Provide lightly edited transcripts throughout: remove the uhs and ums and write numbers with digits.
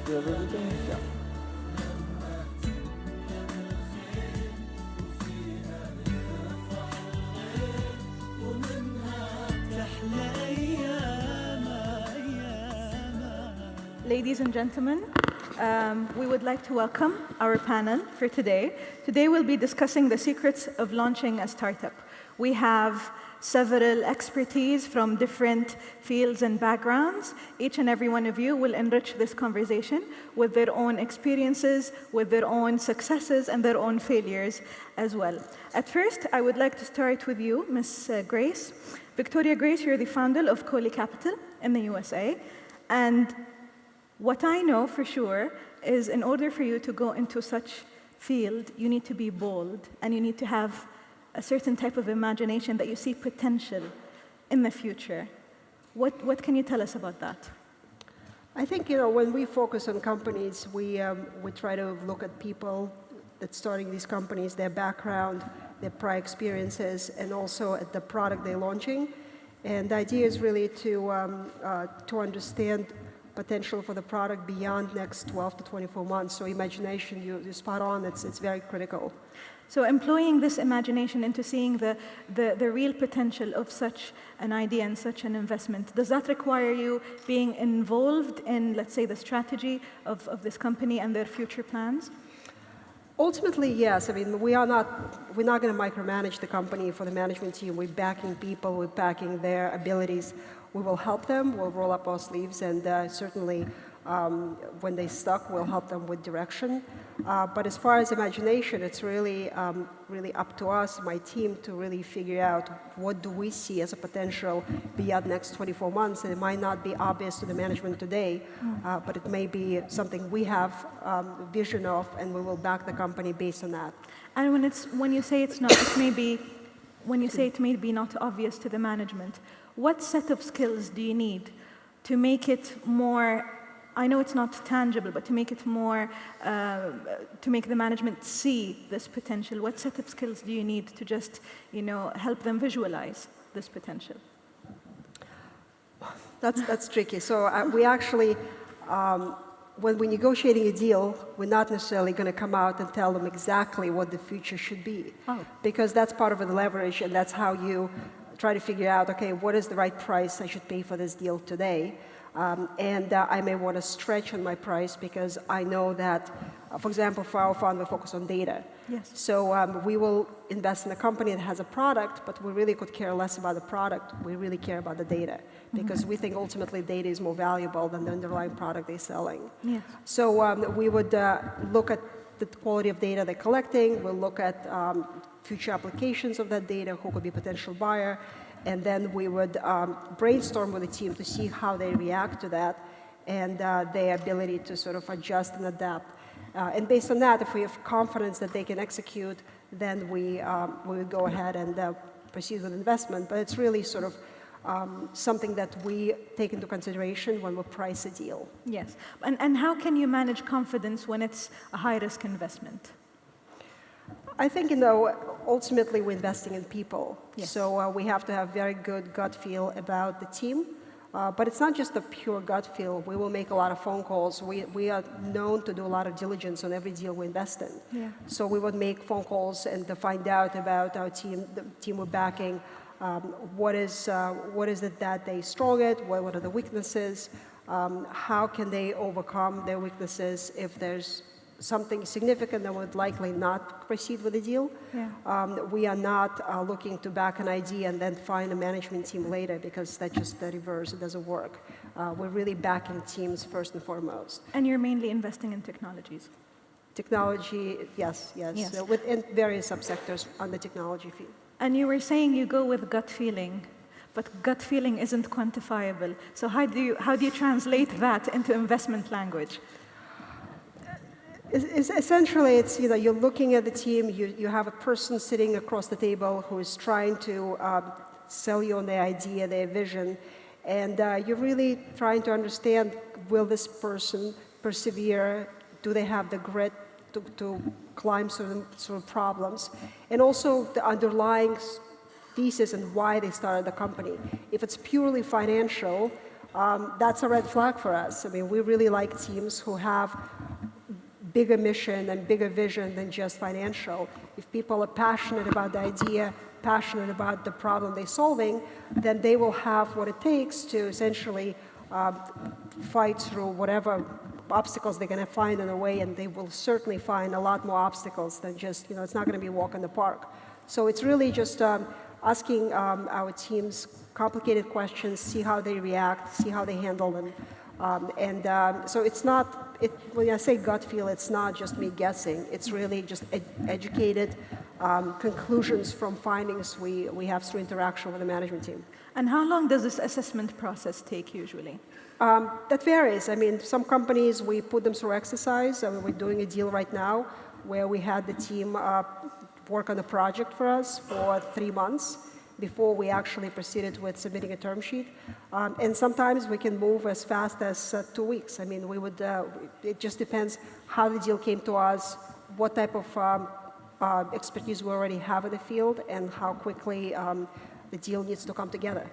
do you have everything? Yeah. Ladies and gentlemen, we would like to welcome our panel for today. Today we'll be discussing the secrets of launching a startup. We have several expertise from different fields and backgrounds. Each and every one of you will enrich this conversation with their own experiences, with their own successes, and their own failures as well. At first, I would like to start with you, Ms. Grace. Victoria Grace, you're the founder of COLLE Capital in the USA. And what I know for sure is in order for you to go into such field, you need to be bold and you need to have a certain type of imagination that you see potential in the future. What can you tell us about that? I think, when we focus on companies, we try to look at people that's starting these companies, their background, their prior experiences, and also at the product they're launching. And the idea is really to understand potential for the product beyond next 12 to 24 months. So imagination, you're spot on, it's very critical. So employing this imagination into seeing the real potential of such an idea and such an investment, does that require you being involved in, let's say, the strategy of this company and their future plans? Ultimately, yes. I mean, we're not going to micromanage the company for the management team. We're backing people, we're backing their abilities. We will help them, we'll roll up our sleeves, and certainly when they're stuck, we'll help them with direction. But as far as imagination, it's really up to us, my team, to really figure out what do we see as a potential beyond the next 24 months. And it might not be obvious to the management today, but it may be something we have vision of, and we will back the company based on that. And when you say it's not, when you say it may be not obvious to the management, what set of skills do you need to make it more, I know it's not tangible, but to make it more, to make the management see this potential? What set of skills do you need to just, help them visualize this potential? That's tricky. So we actually, when we're negotiating a deal, we're not necessarily going to come out and tell them exactly what the future should be. Oh. Because that's part of the leverage, and that's how you try to figure out, okay, what is the right price I should pay for this deal today? And I may want to stretch on my price because I know that, for example, for our fund, we focus on data. Yes. So we will invest in a company that has a product, but we really could care less about the product. We really care about the data because we think ultimately data is more valuable than the underlying product they're selling. Yes. So we would look at the quality of data they're collecting. We'll look at future applications of that data, who could be a potential buyer, and then we would brainstorm with the team to see how they react to that and their ability to sort of adjust and adapt. And based on that, if we have confidence that they can execute, then we would go ahead and proceed with investment. But it's really sort of something that we take into consideration when we price a deal. Yes. And how can you manage confidence when it's a high-risk investment? I think, ultimately we're investing in people. Yes. So we have to have very good gut feel about the team. But it's not just a pure gut feel. We will make a lot of phone calls. We are known to do a lot of diligence on every deal we invest in. Yeah. So we would make phone calls and to find out about our team, the team we're backing, what is it that they're strong at, what are the weaknesses, how can they overcome their weaknesses if there's something significant that would likely not proceed with the deal. Yeah. We are not looking to back an idea and then find a management team later because that's just the reverse. It doesn't work. We're really backing teams first and foremost. And you're mainly investing in technologies? Technology, yes. Yes. Within various subsectors on the technology field. And you were saying you go with gut feeling, but gut feeling isn't quantifiable. So how do you translate that into investment language? Essentially, it's, you're looking at the team, you have a person sitting across the table who is trying to sell you on their idea, their vision, and you're really trying to understand, will this person persevere? Do they have the grit to climb certain sort of problems? And also the underlying thesis and why they started the company. If it's purely financial, that's a red flag for us. I mean, we really like teams who have bigger mission and bigger vision than just financial. If people are passionate about the idea, passionate about the problem they're solving, then they will have what it takes to essentially fight through whatever obstacles they're going to find in the way, and they will certainly find a lot more obstacles than just, it's not going to be a walk in the park. So it's really just asking our teams complicated questions, see how they react, see how they handle them. So it's not, when I say gut feel, it's not just me guessing. It's really just educated conclusions from findings we have through interaction with the management team. And how long does this assessment process take usually? That varies. I mean, some companies, we put them through exercise. I mean, we're doing a deal right now where we had the team work on a project for us for 3 months before we actually proceeded with submitting a term sheet. And sometimes we can move as fast as 2 weeks. I mean, we would, it just depends how the deal came to us, what type of expertise we already have in the field, and how quickly the deal needs to come together.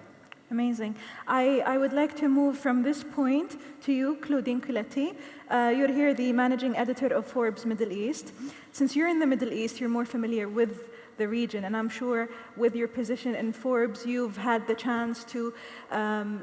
Amazing. I would like to move from this point to you, Claudine Coletti. You're here, the managing editor of Forbes Middle East. Since you're in the Middle East, you're more familiar with the region, and I'm sure with your position in Forbes, you've had the chance to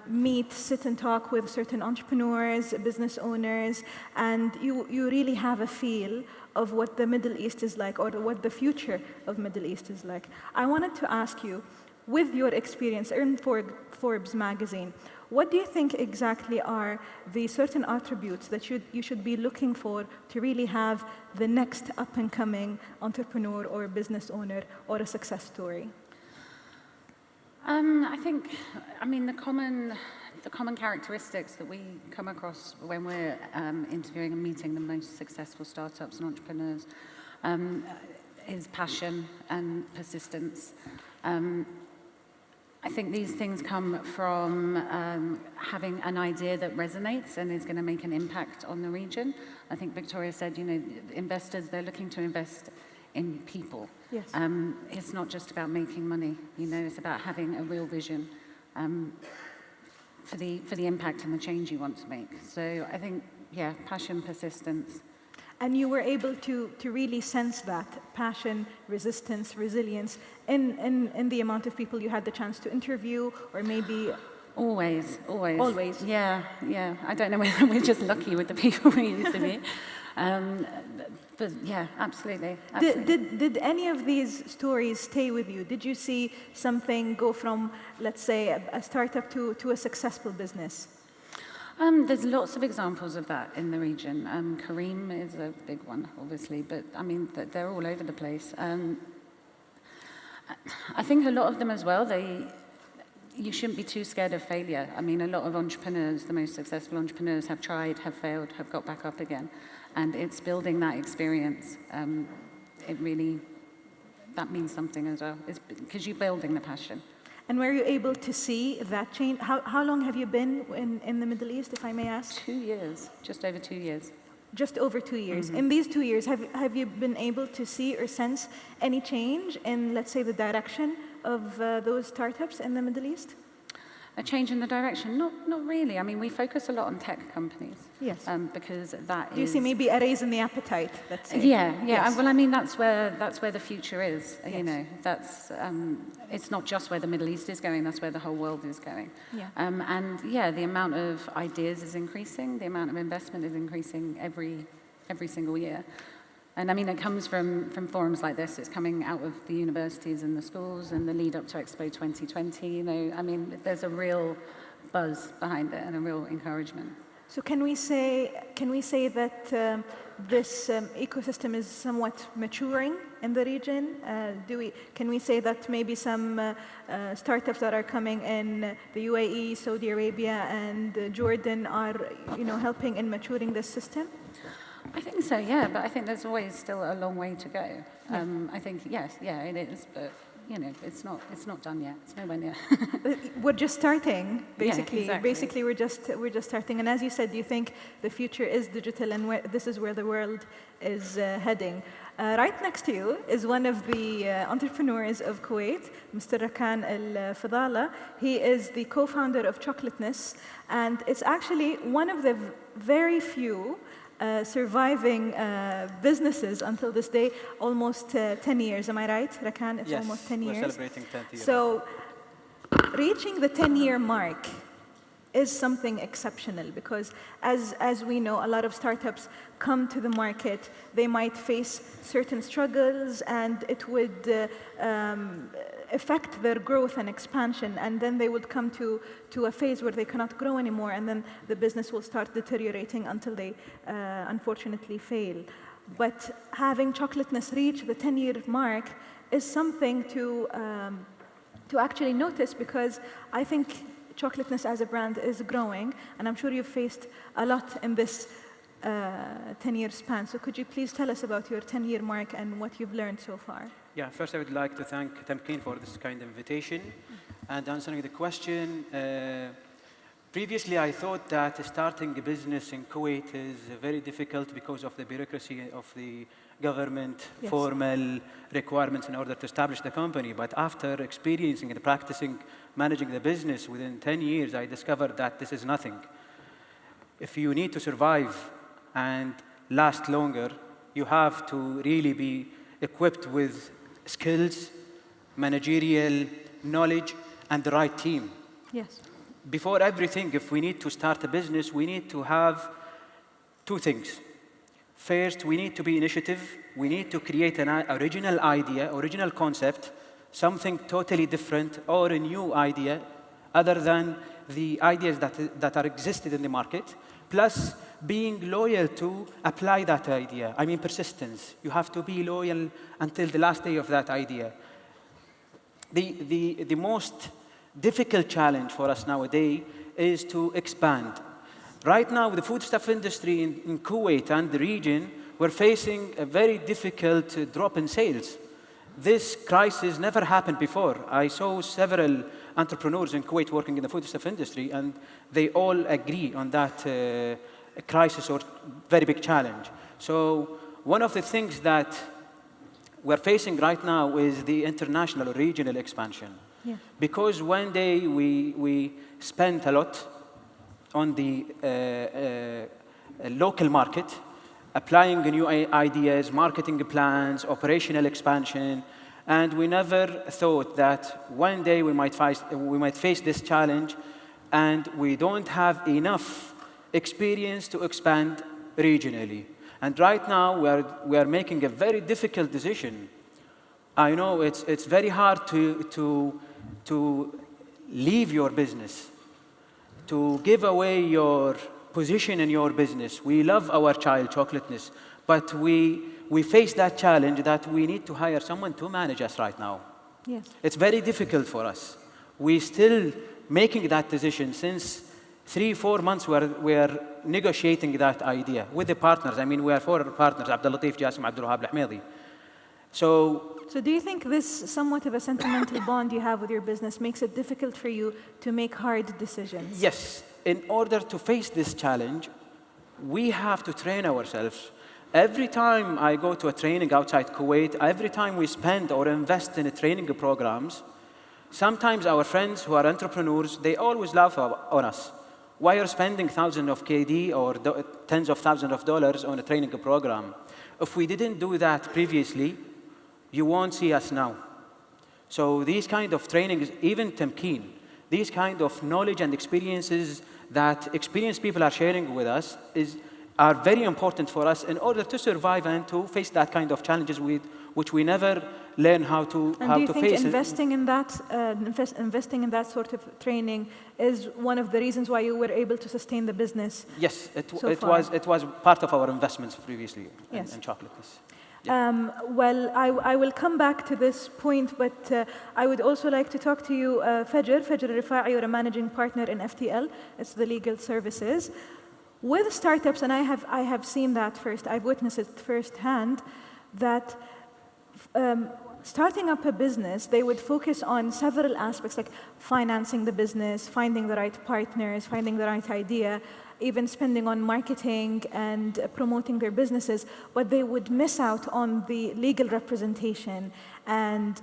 meet, sit and talk with certain entrepreneurs, business owners, and you really have a feel of what the Middle East is like, or what the future of Middle East is like. I wanted to ask you, with your experience in Forbes magazine, what do you think exactly are the certain attributes that you should be looking for to really have the next up-and-coming entrepreneur or business owner or a success story? I think, the common characteristics that we come across when we're interviewing and meeting the most successful startups and entrepreneurs is passion and persistence. I think these things come from having an idea that resonates and is going to make an impact on the region. I think Victoria said, investors, they're looking to invest in people. Yes. It's not just about making money, it's about having a real vision for the impact and the change you want to make. So I think, passion, persistence. And you were able to really sense that passion, resistance, resilience in the amount of people you had the chance to interview, or maybe... Always. Always? Yeah. I don't know whether we're just lucky with the people we interview. But yeah, absolutely. Did any of these stories stay with you? Did you see something go from, let's say, a startup to a successful business? There's lots of examples of that in the region. Kareem is a big one, obviously, but they're all over the place. I think a lot of them as well, you shouldn't be too scared of failure. A lot of entrepreneurs, the most successful entrepreneurs, have tried, have failed, have got back up again. And it's building that experience. That means something as well, because you're building the passion. And were you able to see that change? How long have you been in the Middle East, if I may ask? 2 years, just over 2 years. Just over 2 years. Mm-hmm. In these 2 years, have you been able to see or sense any change in, let's say, the direction of those startups in the Middle East? A change in the direction? Not really. We focus a lot on tech companies. Yes. Because that is... Do you see maybe a raise in the appetite, let's say? Yeah. Yes. Well, that's where the future is. Yes. That's it's not just where the Middle East is going. That's where the whole world is going. Yeah. The amount of ideas is increasing. The amount of investment is increasing every single year. And it comes from forums like this. It's coming out of the universities and the schools and the lead up to Expo 2020. There's a real buzz behind it and a real encouragement. So can we say that this ecosystem is somewhat maturing in the region? Can we say that maybe some startups that are coming in the UAE, Saudi Arabia, and Jordan are helping in maturing this system? I think so, yeah, but I think there's always still a long way to go. I think, yes, it is, but you know, it's not done yet. It's nowhere near. We're just starting, basically. Yeah, exactly. Basically, we're just starting. And as you said, you think the future is digital, and this is where the world is heading. Right next to you is one of the entrepreneurs of Kuwait, Mr. Rakan AlFadalah. He is the co-founder of Chocolateness, and it's actually one of the very few surviving businesses until this day, almost 10 years. Am I right, Rakan? It's almost 10 years. We're celebrating 10th year. So reaching the 10-year mark is something exceptional, because as we know, a lot of startups come to the market, they might face certain struggles, and it would affect their growth and expansion, and then they would come to a phase where they cannot grow anymore, and then the business will start deteriorating until they unfortunately fail. But having Chocolateness reach the 10-year mark is something to actually notice, because I think Chocolateness as a brand is growing, and I'm sure you've faced a lot in this 10-year span. So could you please tell us about your 10-year mark and what you've learned so far? Yeah, first I would like to thank Tamkeen for this kind of invitation. And answering the question, previously I thought that starting a business in Kuwait is very difficult because of the bureaucracy of the government, formal requirements in order to establish the company. But after experiencing and practicing managing the business within 10 years, I discovered that this is nothing. If you need to survive and last longer, you have to really be equipped with skills, managerial knowledge, and the right team. Yes. Before everything, if we need to start a business, we need to have two things. First, we need to be initiative. We need to create an original idea, original concept, something totally different or a new idea other than the ideas that are existed in the market, plus being loyal to apply that idea. I mean persistence. You have to be loyal until the last day of that idea. The most difficult challenge for us nowadays is to expand. Right now, the foodstuff industry in Kuwait and the region, we're facing a very difficult drop in sales. This crisis never happened before. I saw several entrepreneurs in Kuwait working in the foodstuff industry, and they all agree on that crisis or very big challenge. So one of the things that we're facing right now is the international or regional expansion. Yeah. Because one day we spent a lot on the local market, applying new ideas, marketing plans, operational expansion, and we never thought that one day we might face this challenge, and we don't have enough experience to expand regionally. And right now we are making a very difficult decision. I know it's very hard to leave your business, to give away your position in your business. We love our child, Chocolateness, but we face that challenge that we need to hire someone to manage us right now. Yes. It's very difficult for us. We're still making that decision. Since 3-4 months we are negotiating that idea with the partners. I mean, we are 4 partners, Abdul Latif, Jassim, Abdul Wahab, Al-Ahmadi. So do you think this somewhat of a sentimental bond you have with your business makes it difficult for you to make hard decisions? yes, in order to face this challenge, we have to train ourselves. Every time I go to a training outside Kuwait, every time we spend or invest in training programs, sometimes our friends who are entrepreneurs, they always laugh on us. Why are you spending thousands of KD or tens of thousands of dollars on a training program? If we didn't do that previously, you won't see us now. So these kind of trainings, even Tamkeen, these kind of knowledge and experiences that experienced people are sharing with us are very important for us in order to survive and to face that kind of challenges which we never learn how to face. And do you think investing in that sort of training is one of the reasons why you were able to sustain the business? Yes, it was part of our investments previously in Chocolateness. Yeah. Well, I will come back to this point, but I would also like to talk to you, Fajer AlRefai. You're a managing partner in FTL. It's the legal services. With startups, and I have seen that I've witnessed it firsthand, that starting up a business, they would focus on several aspects like financing the business, finding the right partners, finding the right idea, even spending on marketing and promoting their businesses, but they would miss out on the legal representation. And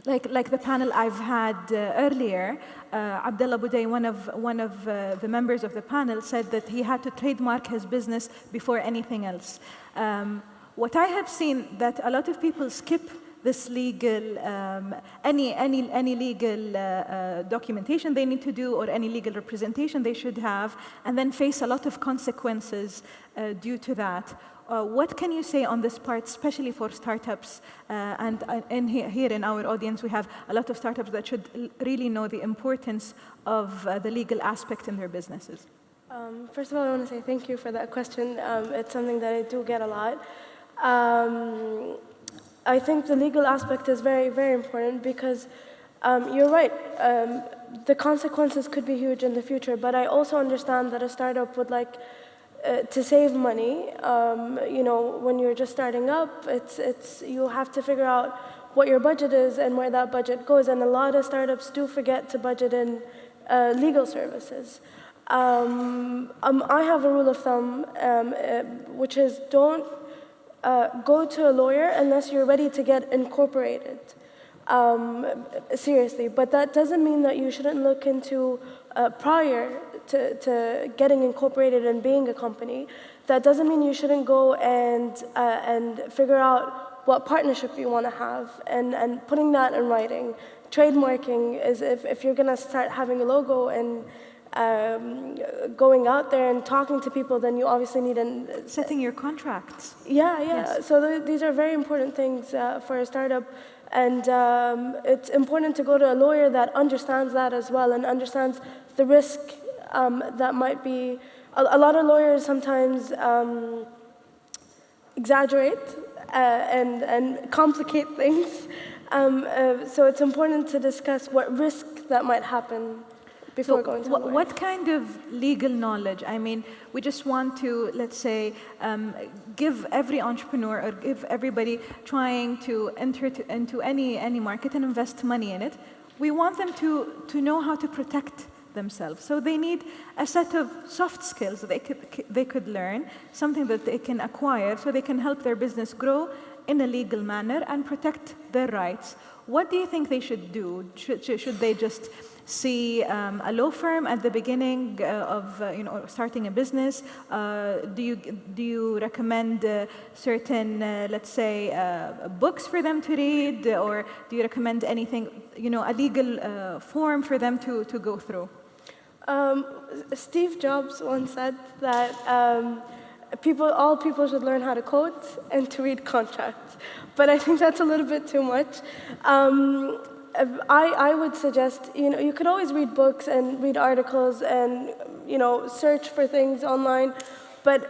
like the panel I've had earlier, Abdullah Budai, one of the members of the panel, said that he had to trademark his business before anything else. What I have seen that a lot of people skip this legal, any legal documentation they need to do or any legal representation they should have, and then face a lot of consequences due to that. What can you say on this part, especially for startups? And here in our audience, we have a lot of startups that should really know the importance of the legal aspect in their businesses. First of all, I want to say thank you for that question. It's something that I do get a lot. I think the legal aspect is very, very important because you're right. The consequences could be huge in the future, but I also understand that a startup would like to save money. You know, when you're just starting up, you have to figure out what your budget is and where that budget goes. And a lot of startups do forget to budget in legal services. I have a rule of thumb, which is don't go to a lawyer unless you're ready to get incorporated. Seriously, but that doesn't mean that you shouldn't look into prior to getting incorporated and being a company. That doesn't mean you shouldn't go and figure out what partnership you want to have and putting that in writing. Trademarking is if you're going to start having a logo and going out there and talking to people, then you obviously need setting your contracts. Yeah. Yes. So these are very important things for a startup. And it's important to go to a lawyer that understands that as well and understands the risk that might be. A lot of lawyers sometimes exaggerate and complicate things. So it's important to discuss what risk that might happen before going to a lawyer. What kind of legal knowledge? I mean, we just want to, let's say, give every entrepreneur or give everybody trying to enter into any market and invest money in it, we want them to know how to protect themselves. So they need a set of soft skills that they could learn, something that they can acquire so they can help their business grow in a legal manner and protect their rights. What do you think they should do? Should they just see a law firm at the beginning of starting a business? Do you recommend certain, let's say, books for them to read, or do you recommend anything, a legal form for them to go through? Steve Jobs once said that all people should learn how to code and to read contracts, but I think that's a little bit too much. I would suggest, you could always read books and read articles and, search for things online, but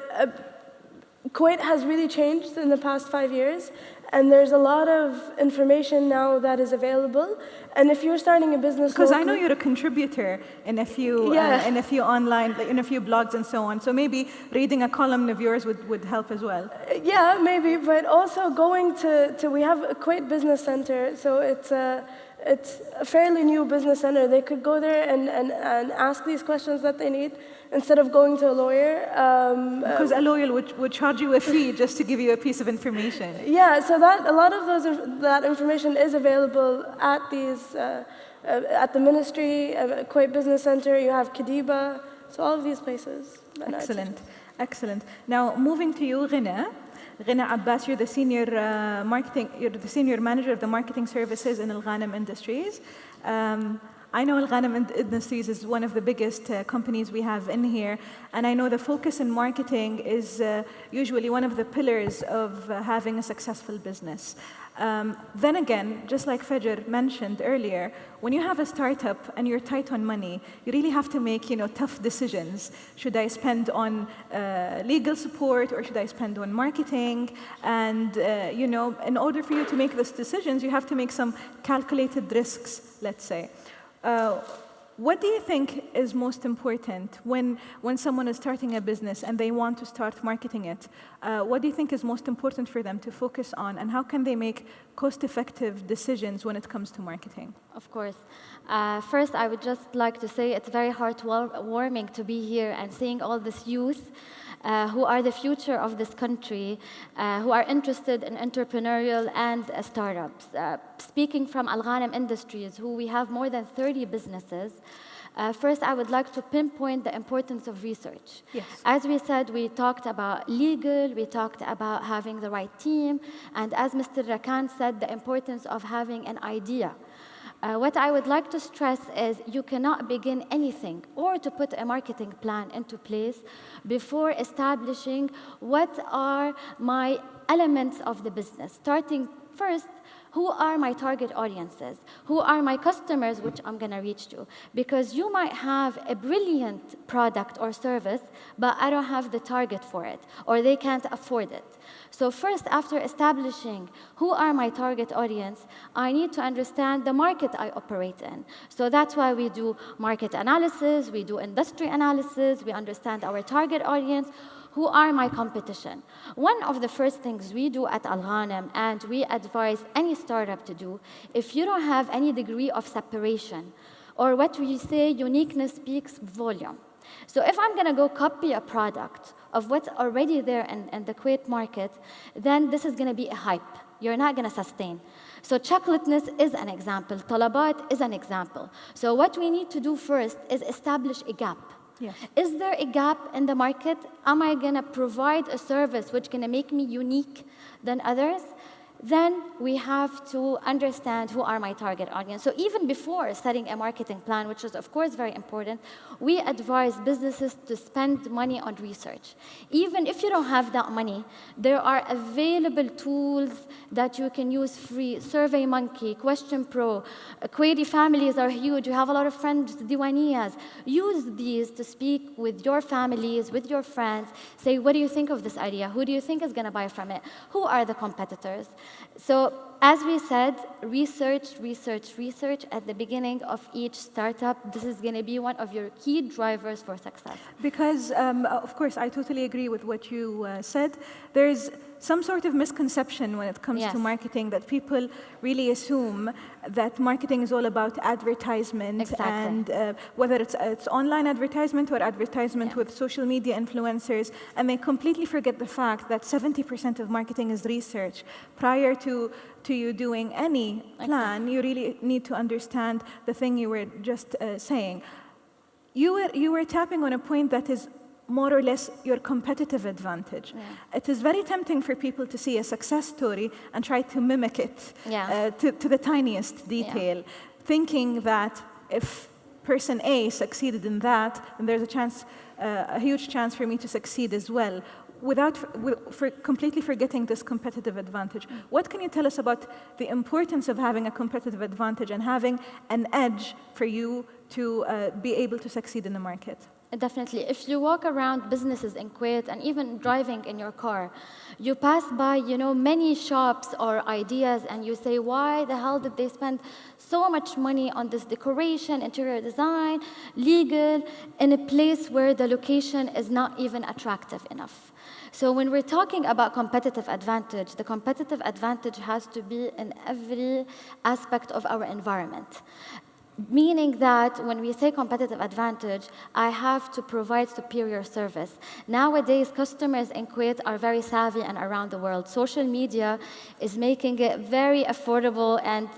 Kuwait has really changed in the past 5 years, and there's a lot of information now that is available. And if you're starting a business, because I know you're a contributor in a few online, in a few blogs and so on. So maybe reading a column of yours would help as well. Yeah, maybe, but also going to we have a Kuwait Business Center, so it's a fairly new business center. They could go there and ask these questions that they need instead of going to a lawyer. Because a lawyer would charge you a fee just to give you a piece of information. Yeah, so a lot of that information is available at these at the ministry, Kuwait Business Center. You have Kadiba, so all of these places. Excellent. Now moving to you, Ghina Abbas, you're the senior manager of the marketing services in Al-Ghanim Industries. I know Al-Ghanim Industries is one of the biggest companies we have in here, and I know the focus in marketing is usually one of the pillars of having a successful business. Then again, just like Fajer mentioned earlier, when you have a startup and you're tight on money, you really have to make tough decisions. Should I spend on legal support or should I spend on marketing? And in order for you to make those decisions, you have to make some calculated risks, let's say. what do you think is most important when someone is starting a business and they want to start marketing it? What do you think is most important for them to focus on, and how can they make cost-effective decisions when it comes to marketing? Of course. First, I would just like to say it's very heartwarming to be here and seeing all this youth who are the future of this country, who are interested in entrepreneurial and startups. Speaking from Alghanim Industries, who we have more than 30 businesses, first I would like to pinpoint the importance of research. Yes. As we said, we talked about legal, we talked about having the right team, and as Mr. Rakan said, the importance of having an idea. What I would like to stress is you cannot begin anything or to put a marketing plan into place before establishing what are my elements of the business. Starting first, who are my target audiences? Who are my customers which I'm going to reach to? Because you might have a brilliant product or service, but I don't have the target for it, or they can't afford it. So first, after establishing who are my target audience, I need to understand the market I operate in. So that's why we do market analysis, we do industry analysis, we understand our target audience. Who are my competition? One of the first things we do at Alghanim, and we advise any startup to do, if you don't have any degree of separation, or what we say, uniqueness speaks volume. So if I'm going to go copy a product of what's already there in the Kuwait market, then this is going to be a hype. You're not going to sustain. So Chocolateness is an example. Talabat is an example. So what we need to do first is establish a gap. Yes. Is there a gap in the market? Am I going to provide a service which is going to make me unique than others? Then we have to understand who are my target audience. So even before setting a marketing plan, which is of course very important, we advise businesses to spend money on research. Even if you don't have that money, there are available tools that you can use free. SurveyMonkey, Question Pro, Kuwaiti families are huge. You have a lot of friends, diwaniyas. Use these to speak with your families, with your friends. Say, what do you think of this idea? Who do you think is going to buy from it? Who are the competitors? So as we said, research, research, research at the beginning of each startup. This is going to be one of your key drivers for success. Because, of course, I totally agree with what you said. There's some sort of misconception when it comes to marketing, that people really assume that marketing is all about advertisement. Exactly. And whether it's online advertisement or advertisement with social media influencers, and they completely forget the fact that 70% of marketing is research. Prior to you doing any plan, you really need to understand the thing you were just saying. You were tapping on a point that is more or less your competitive advantage. Yeah. It is very tempting for people to see a success story and try to mimic it to the tiniest detail, thinking that if person A succeeded in that, then there's a huge chance for me to succeed as well, completely forgetting this competitive advantage. What can you tell us about the importance of having a competitive advantage and having an edge for you to be able to succeed in the market? Definitely. If you walk around businesses in Kuwait and even driving in your car, you pass by, many shops or ideas, and you say, why the hell did they spend so much money on this decoration, interior design, legal, in a place where the location is not even attractive enough? So when we're talking about competitive advantage, the competitive advantage has to be in every aspect of our environment. Meaning that when we say competitive advantage, I have to provide superior service. Nowadays, customers in Kuwait are very savvy and around the world. Social media is making it very affordable and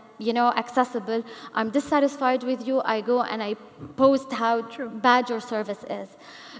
accessible. I'm dissatisfied with you, I go and I post how bad your service is.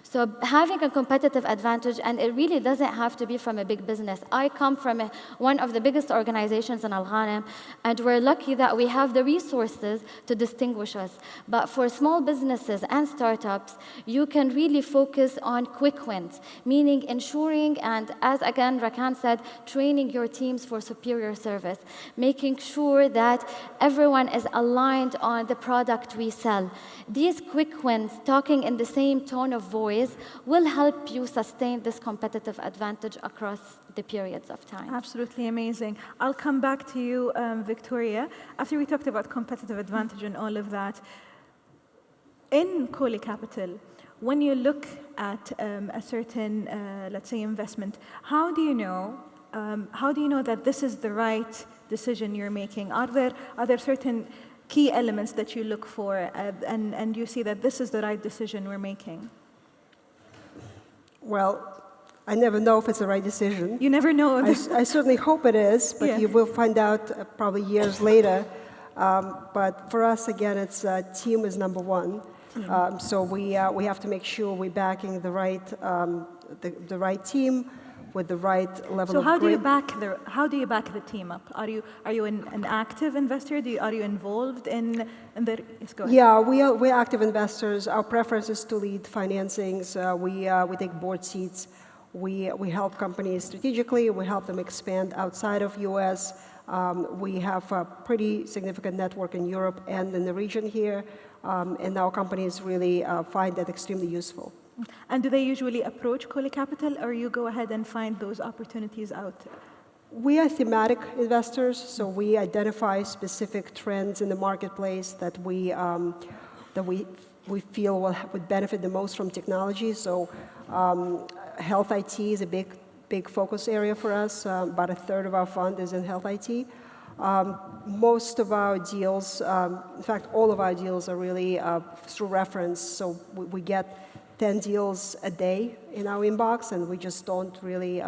So having a competitive advantage, and it really doesn't have to be from a big business. I come from one of the biggest organizations in Alghanim, and we're lucky that we have the resources to distinguish us. But for small businesses and startups, you can really focus on quick wins, meaning ensuring, and as again Rakan said, training your teams for superior service, making sure that everyone is aligned on the product we sell. These quick wins, talking in the same tone of voice, will help you sustain this competitive advantage across the periods of time. Absolutely amazing. I'll come back to you, Victoria. After we talked about competitive advantage and all of that, in COLLE Capital, when you look at a certain, let's say, investment, how do you know that this is the right decision you're making? Are there certain key elements that you look for and you see that this is the right decision we're making? Well, I never know if it's the right decision. You never know. I certainly hope it is, but Yeah. you will find out probably years later. But for us, again, it's team is number one. So we have to make sure we're backing the right team with the right level So of how do you grit. how do you back the team up? Are you an active investor? Are you involved in the? Yes, go ahead. Yeah, we're active investors. Our preference is to lead financings. We take board seats. We help companies strategically. We help them expand outside of U.S. We have a pretty significant network in Europe and in the region here, and our companies really find that extremely useful. And do they usually approach COLLE Capital, or you go ahead and find those opportunities out? We are thematic investors, so we identify specific trends in the marketplace that we feel would benefit the most from technology. So health IT is a big focus area for us. About a third of our fund is in health IT. Most of our deals, in fact, all of our deals are really through reference. So we get 10 deals a day in our inbox, and we just don't really,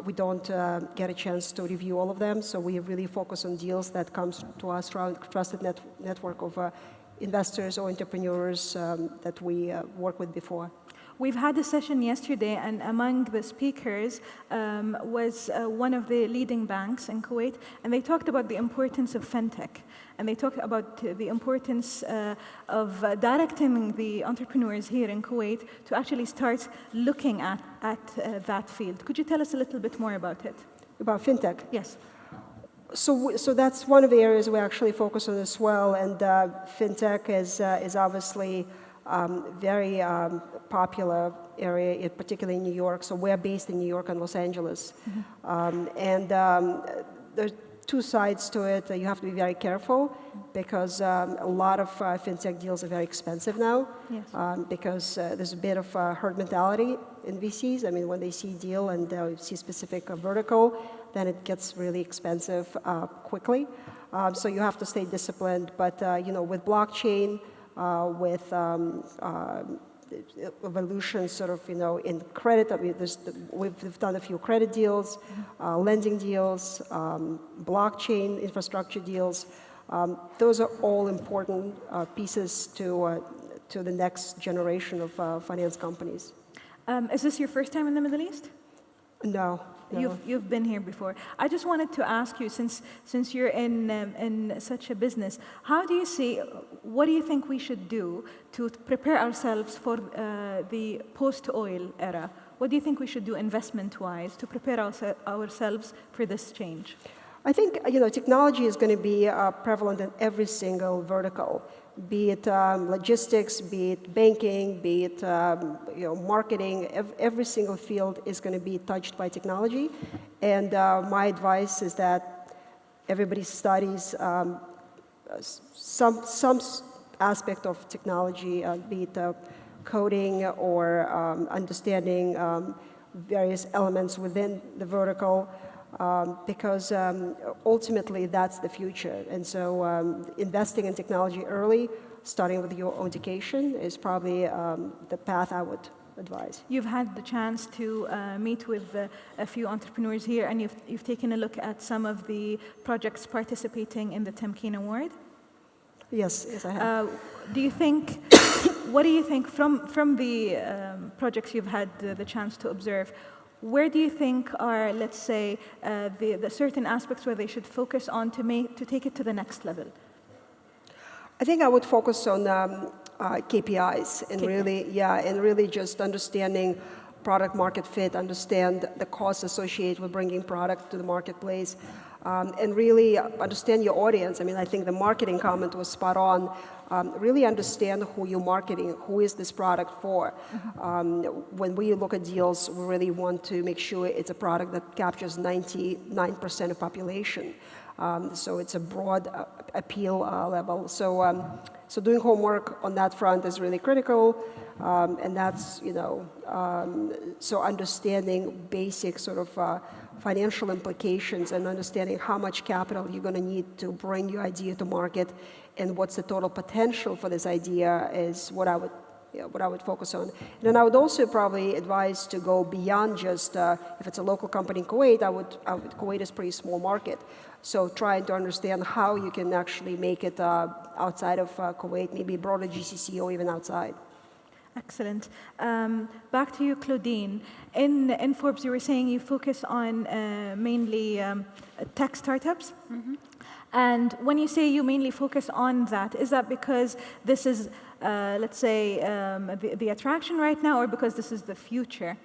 we don't get a chance to review all of them. So we really focus on deals that comes to us through a trusted network of investors or entrepreneurs that we worked with before. We've had a session yesterday, and among the speakers was one of the leading banks in Kuwait, and they talked about the importance of fintech, and they talked about the importance of directing the entrepreneurs here in Kuwait to actually start looking at that field. Could you tell us a little bit more about it? About fintech? Yes. So that's one of the areas we actually focus on as well, and fintech is obviously very popular area, particularly in New York. So we're based in New York and Los Angeles. And there's two sides to it. You have to be very careful because a lot of fintech deals are very expensive now. Yes. Because there's a bit of herd mentality in VCs. I mean, when they see a deal and they see specific vertical, then it gets really expensive quickly. So you have to stay disciplined. But with blockchain, with evolution sort of, in credit. I mean, we've done a few credit deals, lending deals, blockchain infrastructure deals. Those are all important pieces to the next generation of finance companies. Is this your first time in the Middle East? No. You've been here before. I just wanted to ask you, since you're in such a business, what do you think we should do to prepare ourselves for the post-oil era? What do you think we should do investment-wise to prepare ourselves for this change? I think technology is going to be prevalent in every single vertical, be it logistics, be it banking, be it marketing. Every single field is going to be touched by technology. And my advice is that everybody studies some aspect of technology, be it coding or understanding various elements within the vertical. Because ultimately that's the future. And so investing in technology early, starting with your own education, is probably the path I would advise. You've had the chance to meet with a few entrepreneurs here, and you've taken a look at some of the projects participating in the Tamkeen Award. Yes, I have. What do you think from the projects you've had the chance to observe? Where do you think are, let's say, the certain aspects where they should focus on to take it to the next level? I think I would focus on KPIs and really just understanding product market fit, understand the costs associated with bringing product to the marketplace, and really understand your audience. I mean, I think the marketing comment was spot on. Really understand who you're marketing, who is this product for. When we look at deals, we really want to make sure it's a product that captures 99% of population. So it's a broad appeal level. So So doing homework on that front is really critical, and that's, so understanding basic sort of financial implications and understanding how much capital you're going to need to bring your idea to market and what's the total potential for this idea is what I would focus on. And then I would also probably advise to go beyond just, if it's a local company in Kuwait, Kuwait is a pretty small market. So trying to understand how you can actually make it outside of Kuwait, maybe broader GCC or even outside. Excellent. Back to you, Claudine. In Forbes, you were saying you focus on mainly tech startups. Mm-hmm. And when you say you mainly focus on that, is that because this is, let's say, the attraction right now, or because this is the future?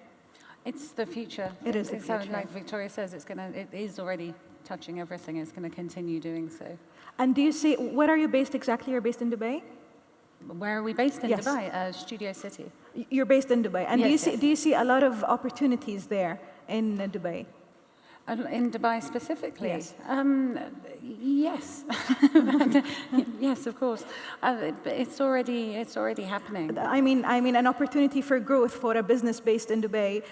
It's the future. It is the How, future. like Victoria says, it is already touching everything. It's going to continue doing so. And do you see, where are you based exactly? You're based in Dubai? Where are we based in Yes. Dubai? Studio City. You're based in Dubai. And Yes, do you see a lot of opportunities there in Dubai? In Dubai specifically? Yes. Yes. Yes, of course. It's already happening. I mean, an opportunity for growth for a business based in Dubai,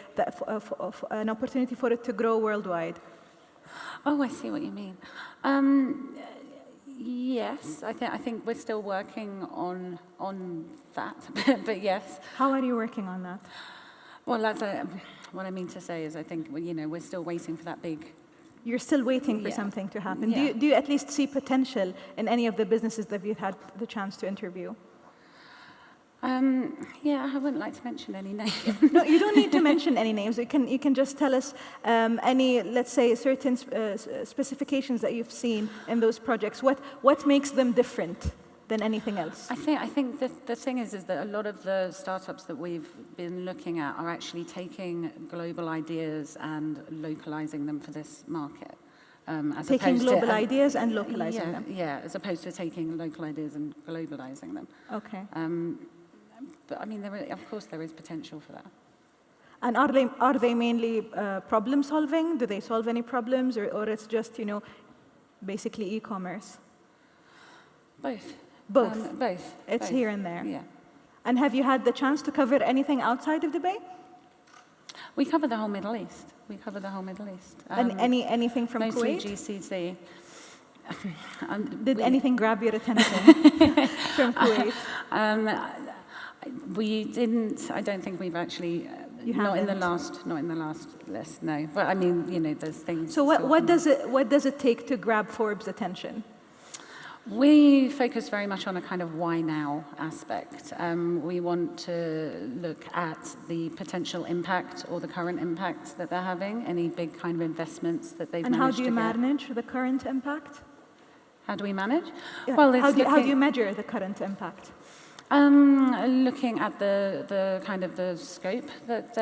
an opportunity for it to grow worldwide. Oh, I see what you mean. Yes, I think we're still working on that, but yes. How are you working on that? Well, what I mean to say is I think we're still waiting for that big. You're still waiting for Yeah. something to happen. Yeah. Do you at least see potential in any of the businesses that you've had the chance to interview? Yeah, I wouldn't like to mention any names. No, you don't need to mention any names. You can just tell us any, let's say, certain specifications that you've seen in those projects. What makes them different than anything else? I think the thing is that a lot of the startups that we've been looking at are actually taking global ideas and localizing them for this market. As Taking opposed global to, ideas and localizing them. Yeah, as opposed to taking local ideas and globalizing them. Okay. But I mean, of course, there is potential for that. And are they mainly problem solving? Do they solve any problems, or it's just basically e-commerce? Both. Both. Both. It's Both. here and there. Yeah. And have you had the chance to cover anything outside of Dubai? We cover the whole Middle East. And anything from mostly Kuwait? GCC. Did anything grab your attention from Kuwait? We didn't. I don't think we've actually. Not in the last list. No. But I mean, there's things. So what does it take to grab Forbes' attention? We focus very much on a kind of why now aspect. We want to look at the potential impact or the current impact that they're having, any big kind of investments that they've And how managed do you to get. manage the current impact? How do we manage? Yeah. Well, how do you measure the current impact? Looking at the kind of the scope that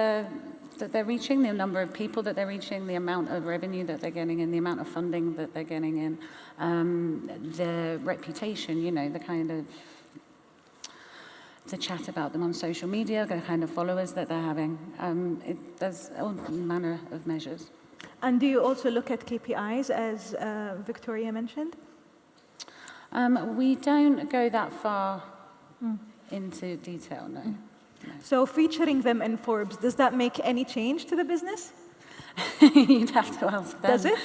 they're reaching, the number of people that they're reaching, the amount of revenue that they're getting in, the amount of funding that they're getting in, their reputation, the kind of the chat about them on social media, the kind of followers that they're having. There's all manner of measures. And do you also look at KPIs, as Victoria mentioned? We don't go that far into detail, no. So featuring them in Forbes, does that make any change to the business? You'd have to ask them. Does it?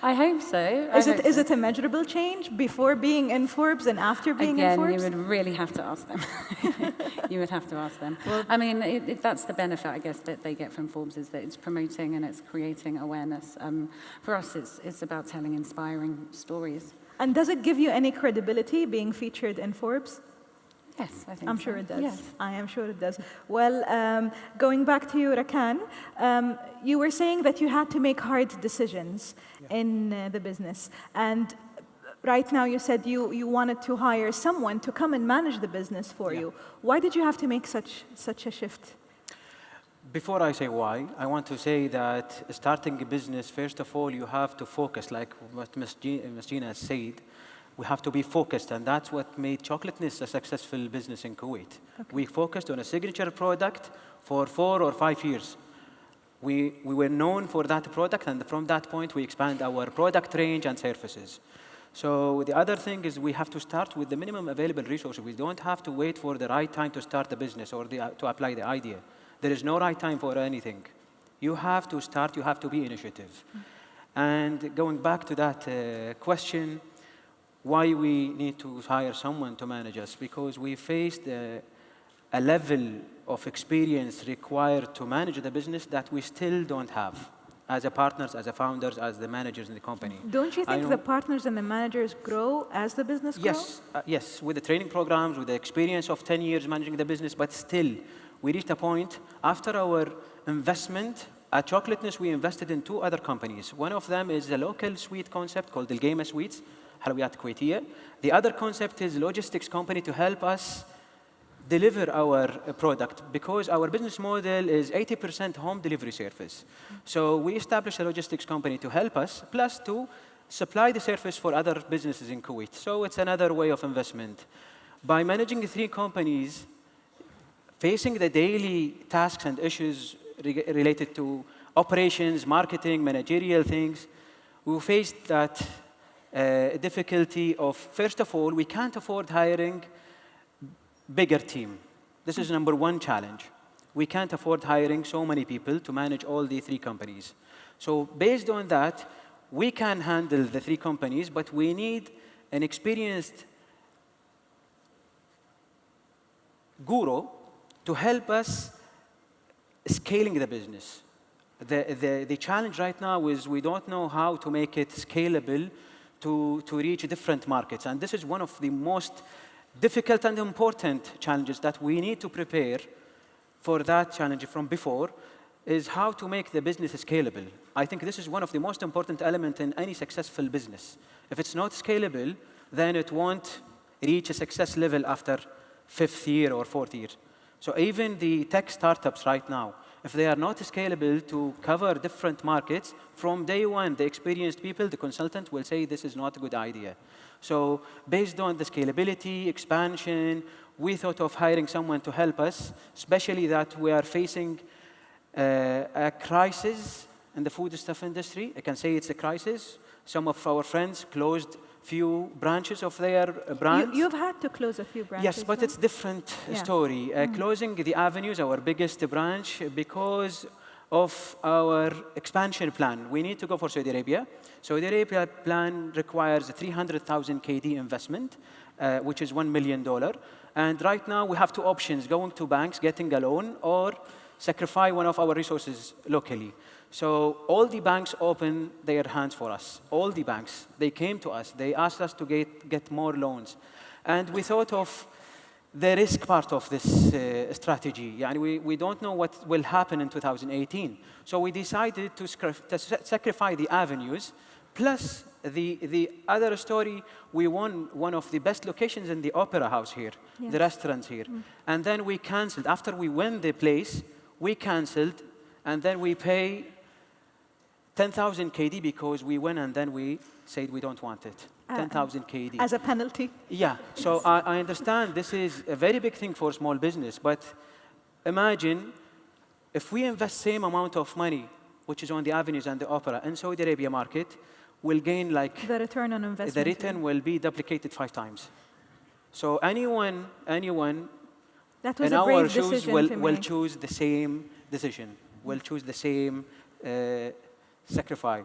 I hope so. Is it a measurable change before being in Forbes and after being in Forbes? Again, you would really have to ask them. You would have to ask them. Well, I mean, that's the benefit, I guess, that they get from Forbes, is that it's promoting and it's creating awareness. For us, it's about telling inspiring stories. And does it give you any credibility being featured in Forbes? Yes, I think I'm so. sure it does. Yes. I am sure it does. Well, going back to you, Rakan, you were saying that you had to make hard decisions in the business. And right now you said you wanted to hire someone to come and manage the business for you. Why did you have to make such a shift? Before I say why, I want to say that starting a business, first of all, you have to focus, like what Ms. Ghina has said. We have to be focused, and that's what made Chocolateness a successful business in Kuwait. Okay. We focused on a signature product for 4 or 5 years. We were known for that product, and from that point, we expand our product range and services. So the other thing is we have to start with the minimum available resources. We don't have to wait for the right time to start the business or to apply the idea. There is no right time for anything. You have to start, you have to be initiative. And going back to that question, why we need to hire someone to manage us? Because we faced a level of experience required to manage the business that we still don't have as a partners, as a founders, as the managers in the company. Don't you think the partners and the managers grow as the business grows? Yes, with the training programs, with the experience of 10 years managing the business, but still, we reached a point after our investment. At Chocolateness, we invested in 2 other companies. One of them is a local sweet concept called Alghanim Sweets, حلويات كويتية. The other concept is a logistics company to help us deliver our product, because our business model is 80% home delivery service. So we established a logistics company to help us, plus to supply the service for other businesses in Kuwait. So it's another way of investment. By managing 3 companies, facing the daily tasks and issues related to operations, marketing, managerial things, we faced that difficulty of, first of all, we can't afford hiring bigger team. This is number 1 challenge. We can't afford hiring so many people to manage all the 3 companies. So based on that, we can handle the 3 companies, but we need an experienced guru to help us scaling the business. The challenge right now is we don't know how to make it scalable to reach different markets. And this is one of the most difficult and important challenges that we need to prepare for. That challenge from before is how to make the business scalable. I think this is one of the most important elements in any successful business. If it's not scalable, then it won't reach a success level after 5th year or 4th year. So even the tech startups right now, if they are not scalable to cover different markets, from day one, the experienced people, the consultant, will say this is not a good idea. So based on the scalability, expansion, we thought of hiring someone to help us, especially that we are facing a crisis in the foodstuff industry. I can say it's a crisis. Some of our friends closed few branches of their brands. You've had to close a few branches. Yes, but it's different story. Closing the avenues, our biggest branch, because of our expansion plan. We need to go for Saudi Arabia. Saudi Arabia plan requires a 300,000 KD investment, which is $1 million. And right now we have 2 options: going to banks, getting a loan, or sacrifice one of our resources locally. So all the banks opened their hands for us. All the banks, they came to us. They asked us to get more loans. And we thought of the risk part of this strategy. We don't know what will happen in 2018. So we decided to sacrifice the avenues. Plus, the other story, we won one of the best locations in the opera house here, the restaurants here. And then we canceled. After we won the place, we canceled, and then we pay 10,000 KD because we win, and then we said we don't want it. 10,000 KD. As a penalty? Yeah. So I understand this is a very big thing for small business, but imagine if we invest same amount of money, which is on the avenues and the opera, in Saudi Arabia market, we'll gain like... The return on investment. The return will be duplicated 5 times. So anyone that was in a brave our shoes decision will choose the same decision, will choose the same sacrifice.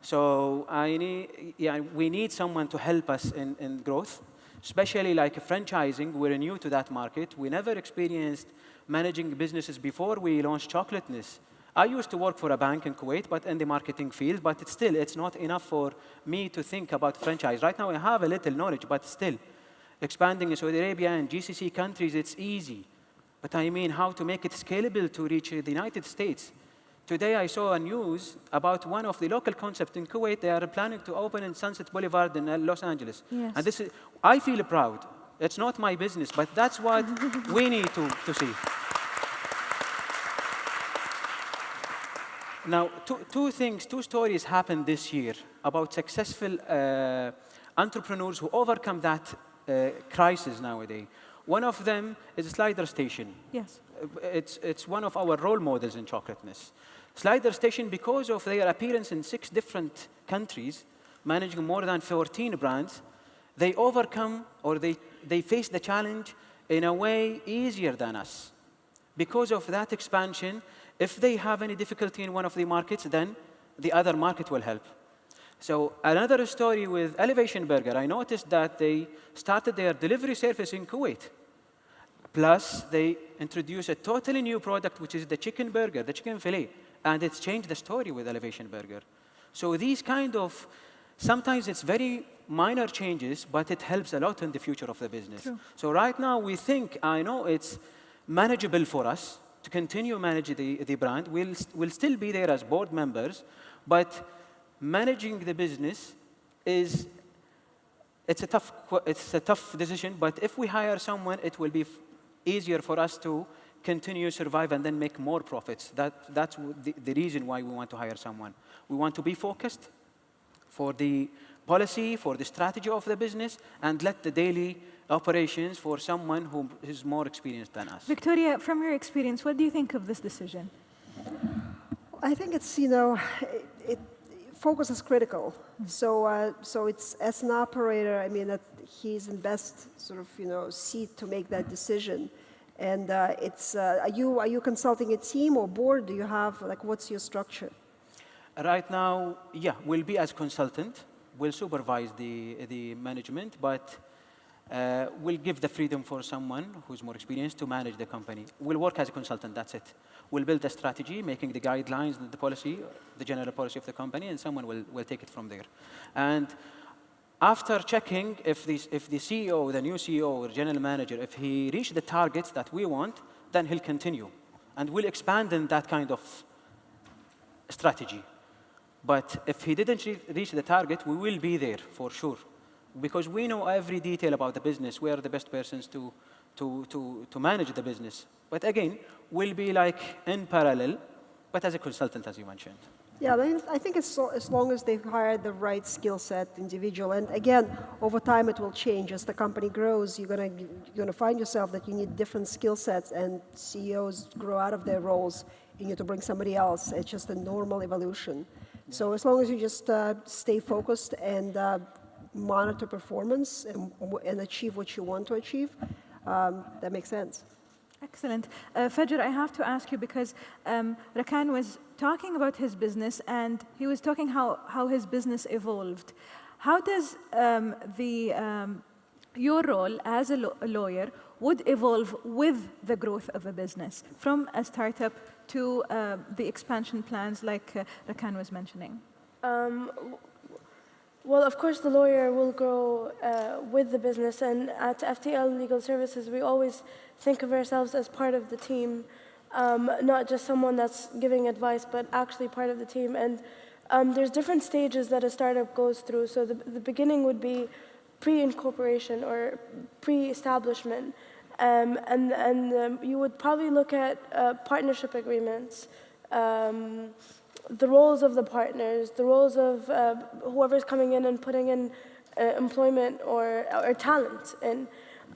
So we need someone to help us in growth, especially like franchising. We're new to that market. We never experienced managing businesses before we launched Chocolateness. I used to work for a bank in Kuwait, but in the marketing field, but it's not enough for me to think about franchise. Right now I have a little knowledge, but still, expanding in Saudi Arabia and GCC countries, it's easy. But I mean, how to make it scalable to reach the United States. Today I saw a news about one of the local concepts in Kuwait. They are planning to open in Sunset Boulevard in Los Angeles. Yes. And this is, I feel proud. It's not my business, but that's what we need to see. Now, two stories happened this year about successful entrepreneurs who overcome that crisis nowadays. One of them is a Slider Station. Yes. It's one of our role models in Chocolateness. Slider Station, because of their appearance in 6 different countries, managing more than 14 brands, they overcome or they face the challenge in a way easier than us. Because of that expansion, if they have any difficulty in one of the markets, then the other market will help. So another story with Elevation Burger, I noticed that they started their delivery service in Kuwait. Plus, they introduced a totally new product, which is the chicken burger, the chicken fillet. And it's changed the story with Elevation Burger. So these kind of, sometimes it's very minor changes, but it helps a lot in the future of the business. True. So right now, we think, I know it's manageable for us to continue manage the brand. We'll still be there as board members, but managing the business it's a tough decision, but if we hire someone, it will be easier for us to continue survive and then make more profits. That's the reason why we want to hire someone. We want to be focused for the policy, for the strategy of the business, and let the daily operations for someone who is more experienced than us. Victoria, from your experience, what do you think of this decision? I think it's, focus is critical. So it's, as an operator, I mean, that he's in best sort of, seat to make that decision. And are you consulting a team or board? Do you have, what's your structure? Right now, yeah, we'll be as consultant. We'll supervise the management, but we'll give the freedom for someone who's more experienced to manage the company. We'll work as a consultant, that's it. We'll build a strategy, making the guidelines, the policy, the general policy of the company, and someone will take it from there. And after checking if the CEO, the new CEO or general manager, if he reached the targets that we want, then he'll continue. And we'll expand in that kind of strategy. But if he didn't reach the target, we will be there for sure. Because we know every detail about the business. We are the best persons to manage the business. But again, we'll be in parallel, but as a consultant, as you mentioned. Yeah, I think as long as they've hired the right skill set individual, and again, over time it will change. As the company grows, you're gonna find yourself that you need different skill sets, and CEOs grow out of their roles. You need to bring somebody else. It's just a normal evolution. Yeah. So as long as you just stay focused and monitor performance and achieve what you want to achieve, that makes sense. Excellent. Fajer, I have to ask you because Rakan was talking about his business and he was talking how his business evolved. How does your role as a lawyer would evolve with the growth of a business from a startup to the expansion plans like Rakan was mentioning? Well, of course, the lawyer will grow with the business, and at FTL Legal Services, we always think of ourselves as part of the team, not just someone that's giving advice, but actually part of the team. And there's different stages that a startup goes through. So the beginning would be pre-incorporation or pre-establishment, and you would probably look at partnership agreements, the roles of the partners, the roles of whoever's coming in and putting in employment or talent in.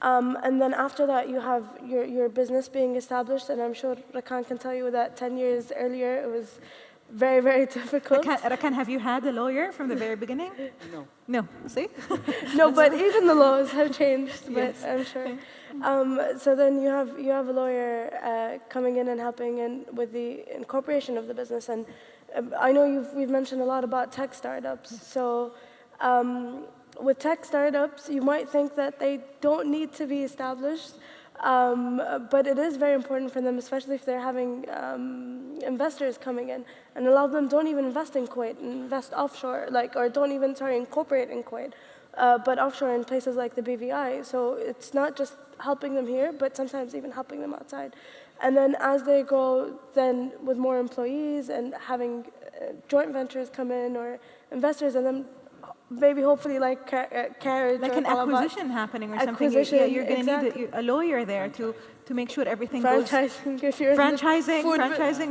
And then after that, you have your business being established, and I'm sure Rakan can tell you that 10 years earlier, it was very, very difficult. Rakan, have you had a lawyer from the very beginning? No. No, see? No, but even the laws have changed, but yes. I'm sure. So then you have a lawyer coming in and helping in with the incorporation of the business. And I know we've mentioned a lot about tech startups. So with tech startups, you might think that they don't need to be established, but it is very important for them, especially if they're having investors coming in. And a lot of them don't even invest in Kuwait, invest offshore, or don't even, incorporate in Kuwait, but offshore in places like the BVI. So it's not just helping them here, but sometimes even helping them outside. And then as they grow, then with more employees and having joint ventures come in or investors, and then maybe hopefully carriage, like an acquisition happening or something. You're going to need a lawyer there to make sure everything goes. Franchising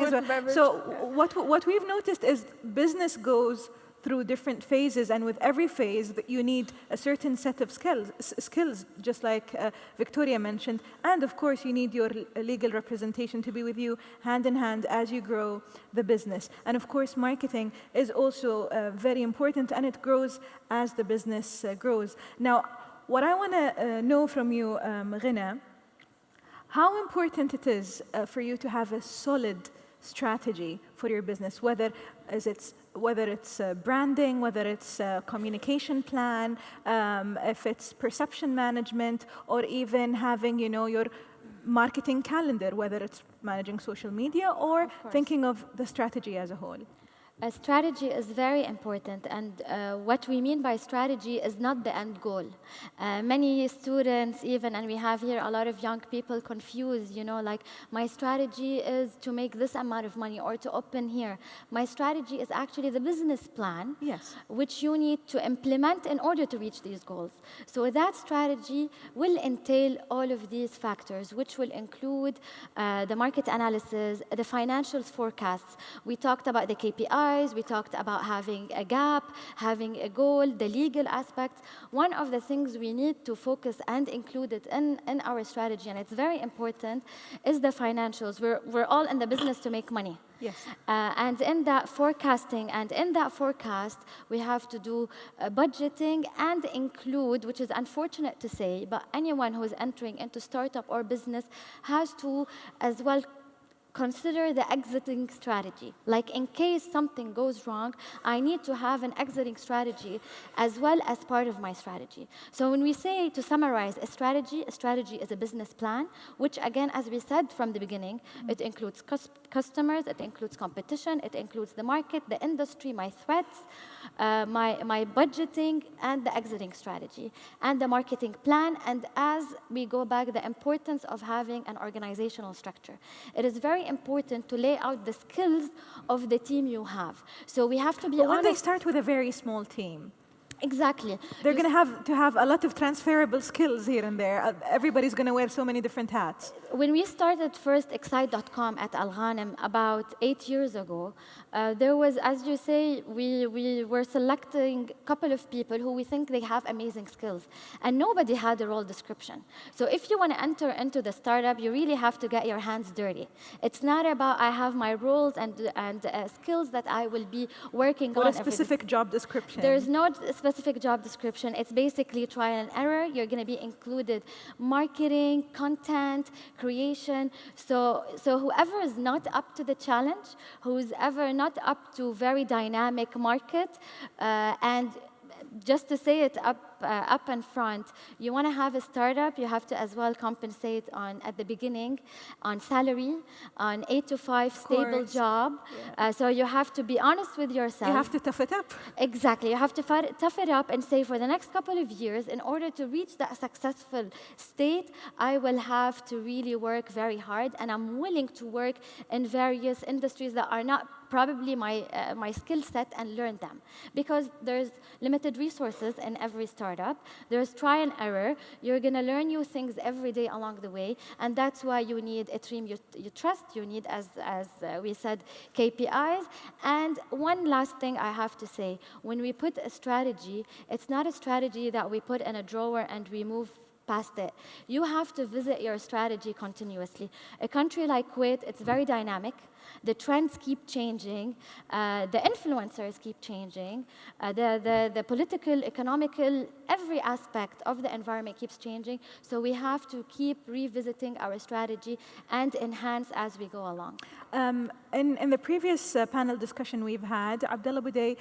as well. So what we've noticed is business goes through different phases, and with every phase that you need a certain set of skills, just like Victoria mentioned. And of course, you need your legal representation to be with you hand in hand as you grow the business. And of course, marketing is also very important, and it grows as the business grows. Now, what I want to know from you, Ghina, how important it is for you to have a solid strategy for your business, whether it's branding, whether it's a communication plan, if it's perception management, or even having, your marketing calendar, whether it's managing social media or thinking of the strategy as a whole. A strategy is very important, and what we mean by strategy is not the end goal. Many students even, and we have here a lot of young people confused, like my strategy is to make this amount of money or to open here. My strategy is actually the business plan, yes, which you need to implement in order to reach these goals. So that strategy will entail all of these factors, which will include the market analysis, the financials forecasts. We talked about the KPIs, we talked about having a gap, having a goal, the legal aspects. One of the things we need to focus and include it in our strategy, and it's very important, is the financials. We're all in the business to make money. Yes. And in that forecasting and in that forecast, we have to do budgeting and include, which is unfortunate to say, but anyone who is entering into startup or business has to as well consider the exiting strategy. Like in case something goes wrong, I need to have an exiting strategy as well as part of my strategy. So when we say, to summarize, a strategy is a business plan, which again, as we said from the beginning, it includes customers, it includes competition, it includes the market, the industry, my threats, my budgeting, and the exiting strategy, and the marketing plan. And as we go back, the importance of having an organizational structure. It is very important to lay out the skills of the team you have. So we have to be honest. When they start with a very small team, exactly, they're going to have a lot of transferable skills here and there. Everybody's going to wear so many different hats. When we started first Excite.com at Alghanim about 8 years ago, there was, as you say, we were selecting a couple of people who we think they have amazing skills, and nobody had a role description. So if you want to enter into the startup, you really have to get your hands dirty. It's not about I have my roles and skills that I will be working on. Or a specific job description. There's no specific job description. It's basically trial and error. You're going to be included marketing, content, creation. So whoever is not up to the challenge, who's ever not up to very dynamic market, and just to say it up in front, you want to have a startup, you have to as well compensate at the beginning on salary, on 8 to 5 stable job. Yeah. So you have to be honest with yourself. You have to tough it up. Exactly. You have to tough it up and say, for the next couple of years, in order to reach that successful state, I will have to really work very hard, and I'm willing to work in various industries that are not probably my skill set, and learn them. Because there's limited resources in every startup. There's try and error. You're going to learn new things every day along the way, and that's why you need a team you trust. You need, as we said, KPIs. And one last thing I have to say, when we put a strategy, it's not a strategy that we put in a drawer and we move past it. You have to visit your strategy continuously. A country like Kuwait, it's very dynamic. The trends keep changing. The influencers keep changing. The political, economical, every aspect of the environment keeps changing. So we have to keep revisiting our strategy and enhance as we go along. In the previous panel discussion we've had, Abdullah Budai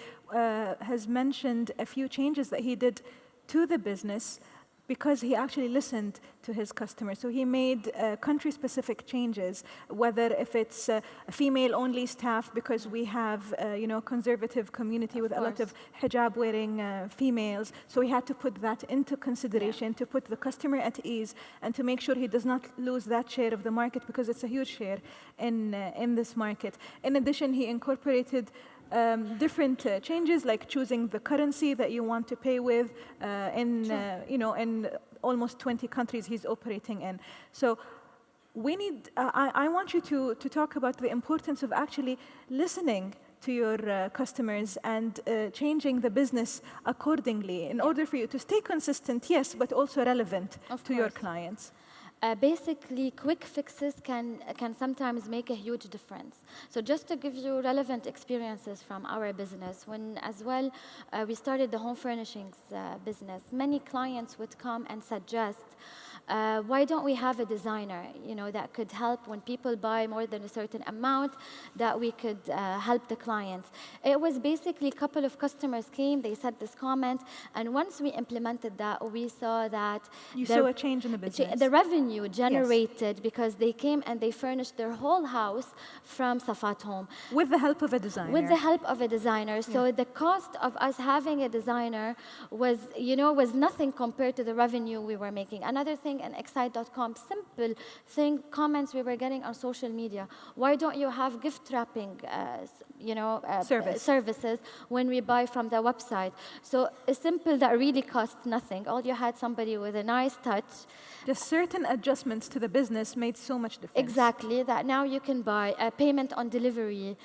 has mentioned a few changes that he did to the business because he actually listened to his customers. So he made country-specific changes, whether if it's a female-only staff, because we have conservative community with a lot of hijab-wearing females. So he had to put that into consideration to put the customer at ease and to make sure he does not lose that share of the market, because it's a huge share in this market. In addition, he incorporated different changes, like choosing the currency that you want to pay with in almost 20 countries he's operating in. So we need, I want you to talk about the importance of actually listening to your customers and changing the business accordingly in order for you to stay consistent, yes, but also relevant to your clients? Basically, quick fixes can sometimes make a huge difference. So just to give you relevant experiences from our business, when as well we started the home furnishings business, many clients would come and suggest, why don't we have a designer, that could help when people buy more than a certain amount, that we could help the clients. It was basically a couple of customers came, they said this comment, and once we implemented that, we saw that you saw a change in the business. The revenue generated because they came and they furnished their whole house from Safat Home. With the help of a designer. With the help of a designer. So the cost of us having a designer was, was nothing compared to the revenue we were making. Another thing in Excite.com, simple thing, comments we were getting on social media. Why don't you have gift wrapping, services when we buy from the website? So a simple that really costs nothing. All you had somebody with a nice touch. Just certain adjustments to the business made so much difference. Exactly, that now you can buy a payment on delivery.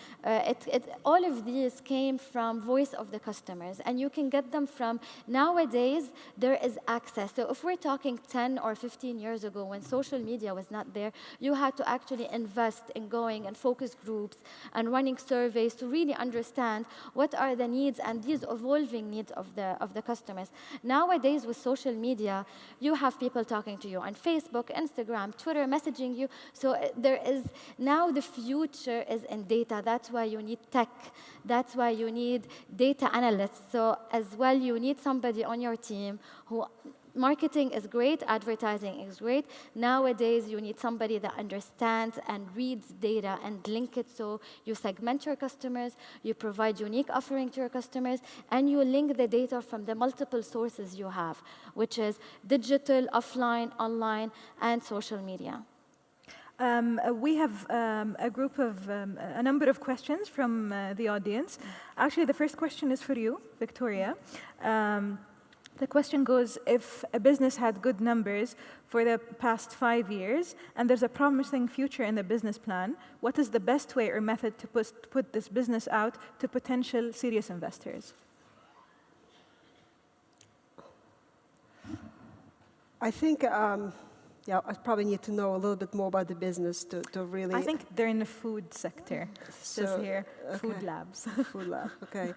All of these came from voice of the customers, and you can get them from, nowadays, there is access. So if we're talking 10 or 15 years ago, when social media was not there, you had to actually invest in going and focus groups and running surveys to really understand what are the needs and these evolving needs of the customers. Nowadays, with social media, you have people talking to you on Facebook, Instagram, Twitter, messaging you. So there is, now the future is in data. That's why you need tech. That's why you need data analysts. So as well, you need somebody on your team who, marketing is great, advertising is great. Nowadays, you need somebody that understands and reads data and link it, so you segment your customers, you provide unique offering to your customers, and you link the data from the multiple sources you have, which is digital, offline, online, and social media. We have a number of questions from the audience. Actually, the first question is for you, Victoria. The question goes, if a business had good numbers for the past 5 years and there's a promising future in the business plan, what is the best way or method to put this business out to potential serious investors? I think, I probably need to know a little bit more about the business to really... I think they're in the food sector. It says here, food labs. Food lab, okay.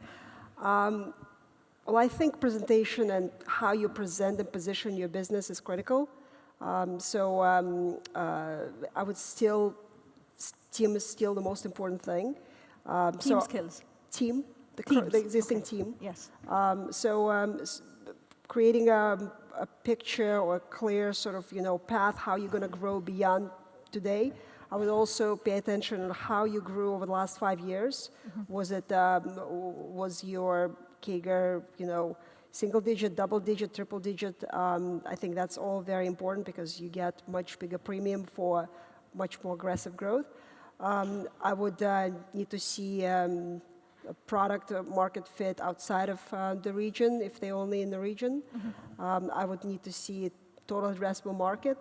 Well, I think presentation and how you present and position your business is critical. I would still, team is still the most important thing. Team skills. Team, the existing team. Yes. Creating a picture or a clear sort of, path, how you're going to grow beyond today. I would also pay attention on how you grew over the last 5 years. Mm-hmm. Was your CAGR, single digit, double digit, triple digit? I think that's all very important because you get much bigger premium for much more aggressive growth. I would need to see a product market fit outside of the region, if they're only in the region. Mm-hmm. I would need to see total addressable market.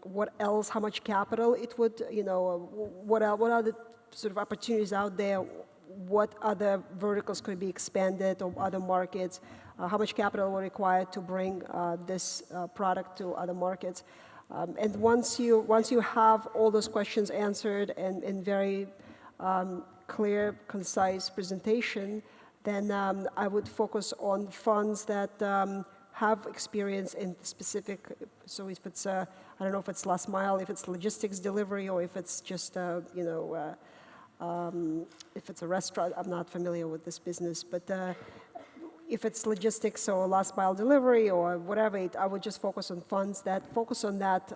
What else, how much capital it would, what are the sort of opportunities out there? What other verticals could be expanded or other markets? How much capital will require to bring this product to other markets? And once you have all those questions answered and in very clear, concise presentation, then I would focus on funds that have experience in specific, so if it's, I don't know if it's last mile, if it's logistics delivery, or if it's just, if it's a restaurant. I'm not familiar with this business, but if it's logistics or last mile delivery or whatever, I would just focus on funds that focus on that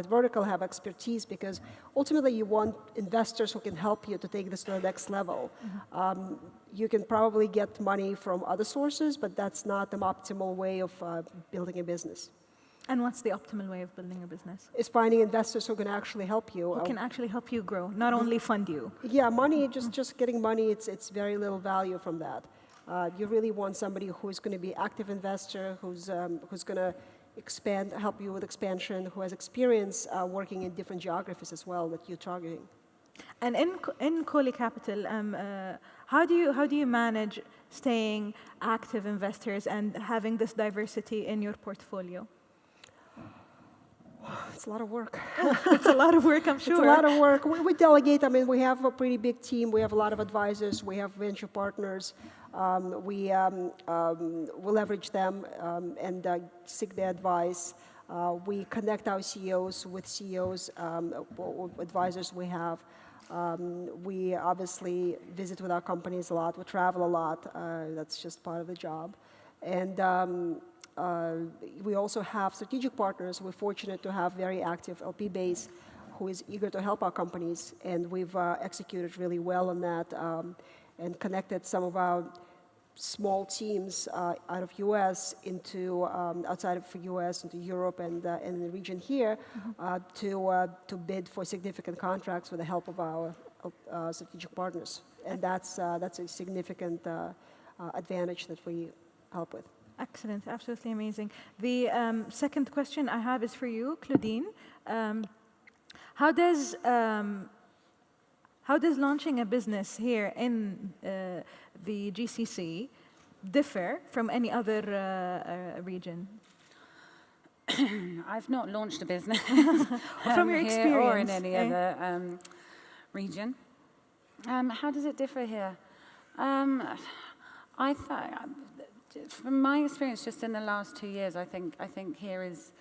vertical, have expertise, because ultimately you want investors who can help you to take this to the next level. Mm-hmm. You can probably get money from other sources, but that's not the optimal way of building a business. And what's the optimal way of building a business? It's finding investors who can actually help you. Who can actually help you grow, not only fund you. Yeah, money, just getting money, it's very little value from that. You really want somebody who's going to be active investor, who's going to help you with expansion, who has experience working in different geographies as well that you're targeting. And in COLLE Capital, how do you manage staying active investors and having this diversity in your portfolio? It's a lot of work. It's a lot of work, I'm sure. It's a lot of work. We delegate. I mean, we have a pretty big team. We have a lot of advisors. We have venture partners. We leverage them and seek their advice. We connect our CEOs with CEOs, advisors we have. We obviously visit with our companies a lot. We travel a lot. That's just part of the job. And we also have strategic partners. We're fortunate to have very active LP base who is eager to help our companies, and we've executed really well on that and connected some of our small teams out of US into outside of US into Europe and in the region here to bid for significant contracts with the help of our strategic partners, and that's a significant advantage that we help with. Excellent, absolutely amazing. The second question I have is for you, Claudine. How does launching a business here in the GCC differ from any other region? I've not launched a business from your experience or in any other region. How does it differ here? I thought, from my experience, just in the last 2 years, I think here is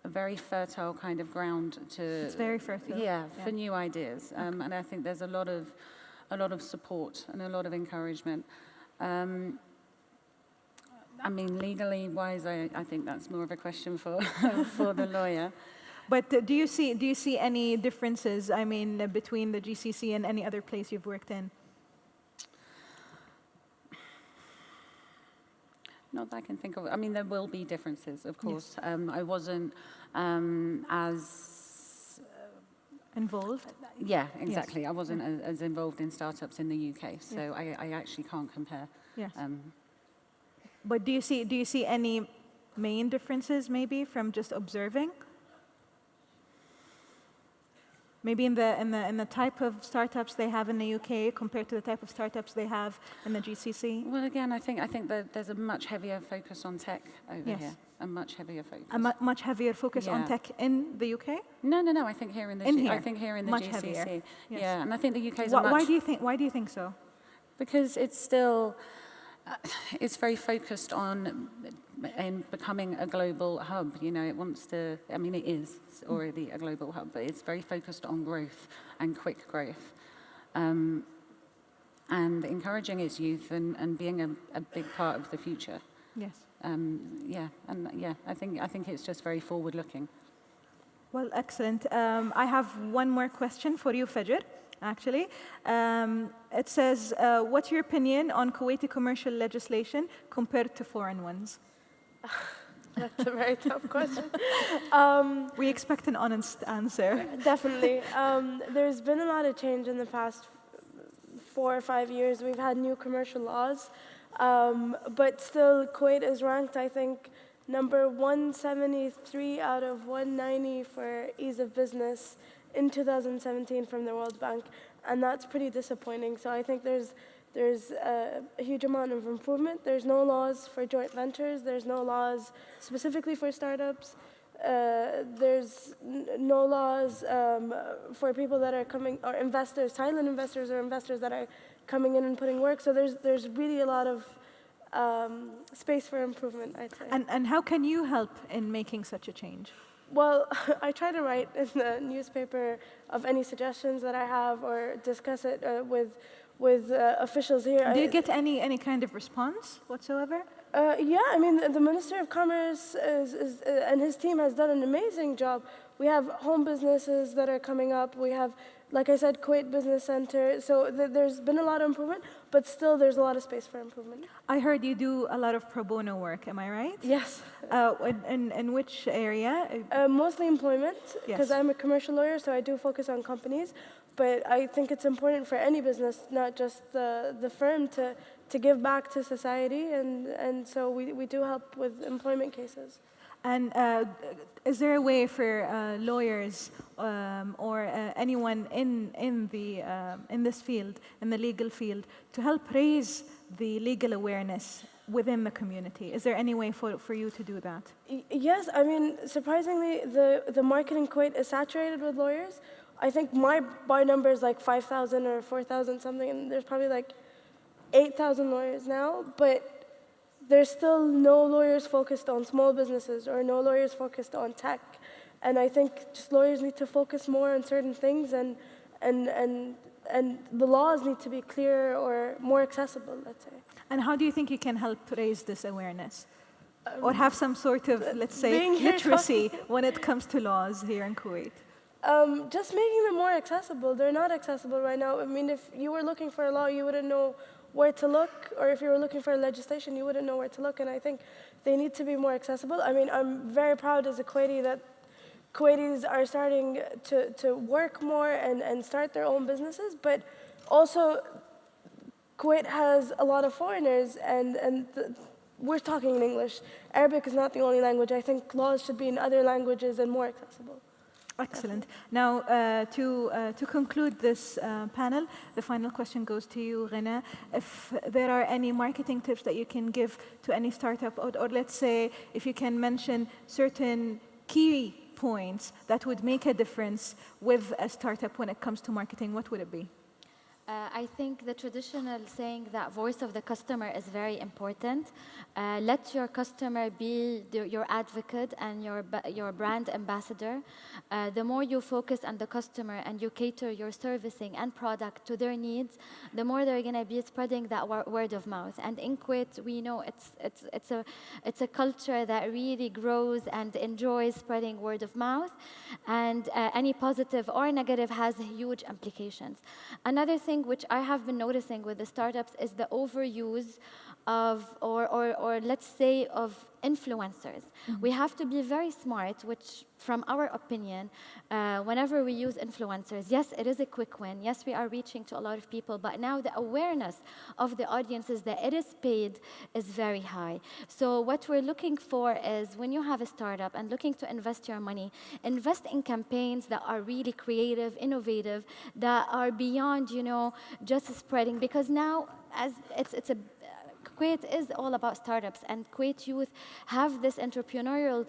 a very fertile kind of ground to. It's very fertile. Yeah, for new ideas, and I think there's a lot of support and a lot of encouragement. I mean, legally wise, I think that's more of a question for for the lawyer. But do you see any differences? I mean, between the GCC and any other place you've worked in? Not that I can think of. I mean, there will be differences, of course. Yes. I wasn't as involved. Yeah, exactly. Yes. I wasn't as involved in startups in the UK, so I actually can't compare. Yes. But do you see any main differences, maybe from just observing? Maybe in the type of startups they have in the UK compared to the type of startups they have in the GCC? Well, again, I think that there's a much heavier focus on tech over here. A much heavier focus. A much heavier focus on tech in the UK? No. I think here in the I think here in the much GCC. Heavier. Yes. Yeah, and I think the UK is Why do you think so? Because it's still it's very focused on in becoming a global hub. You know, it wants to. I mean, it is already a global hub, but it's very focused on growth and quick growth, and encouraging its youth and being a big part of the future. Yes. I think it's just very forward-looking. Well, excellent. I have one more question for you, Fajer. Actually, it says, what's your opinion on Kuwaiti commercial legislation compared to foreign ones? That's a very tough question. We expect an honest answer. Definitely. There's been a lot of change in the past 4 or 5 years. We've had new commercial laws, but still Kuwait is ranked, I think, number 173 out of 190 for ease of business in 2017 from the World Bank, and that's pretty disappointing. So I think there's a huge amount of improvement. There's no laws for joint ventures. There's no laws specifically for startups. There's no laws for people that are coming, or investors, silent investors or investors that are coming in and putting work. So there's really a lot of space for improvement, I'd say. And how can you help in making such a change? Well, I try to write in the newspaper of any suggestions that I have or discuss it with officials here. Do you get any kind of response whatsoever? Yeah, I mean, the Minister of Commerce and his team has done an amazing job. We have home businesses that are coming up. We have, like I said, Kuwait Business Center. So there's been a lot of improvement, but still there's a lot of space for improvement. I heard you do a lot of pro bono work, am I right? Yes. In which area? Mostly employment, because Yes. I'm a commercial lawyer, so I do focus on companies. But I think it's important for any business, not just the firm, to give back to society, and so we do help with employment cases. And is there a way for lawyers or anyone in this field, in the legal field, to help raise the legal awareness within the community? Is there any way for you to do that? Yes, I mean, surprisingly, the market in Kuwait is saturated with lawyers. I think my bar number is like 5,000 or 4,000 something, and there's probably like 8,000 lawyers now, but there's still no lawyers focused on small businesses or no lawyers focused on tech. And I think just lawyers need to focus more on certain things, and the laws need to be clearer or more accessible, let's say. And how do you think you can help raise this awareness? Or have some sort of, let's say, literacy when it comes to laws here in Kuwait? Just making them more accessible. They're not accessible right now. I mean, if you were looking for a law, you wouldn't know where to look, or if you were looking for legislation, you wouldn't know where to look, and I think they need to be more accessible. I mean, I'm very proud as a Kuwaiti that Kuwaitis are starting to work more and start their own businesses, but also Kuwait has a lot of foreigners, and we're talking in English. Arabic is not the only language. I think laws should be in other languages and more accessible. Excellent. Now, to conclude this panel, the final question goes to you, Ghina. If there are any marketing tips that you can give to any startup, or let's say if you can mention certain key points that would make a difference with a startup when it comes to marketing, what would it be? I think the traditional saying that voice of the customer is very important. Let your customer be your advocate and your brand ambassador. The more you focus on the customer and you cater your servicing and product to their needs, the more they're going to be spreading that word of mouth. And in Kuwait, we know it's a culture that really grows and enjoys spreading word of mouth, and any positive or negative has huge implications. Another thing which I have been noticing with the startups is the overuse of, or let's say, of influencers. We have to be very smart, which from our opinion, whenever we use influencers, yes, it is a quick win. Yes, we are reaching to a lot of people, but now the awareness of the audiences that it is paid is very high. So what we're looking for is, when you have a startup and looking to invest your money, invest in campaigns that are really creative, innovative, that are beyond, just spreading, because now Kuwait is all about startups, and Kuwait youth have this entrepreneurial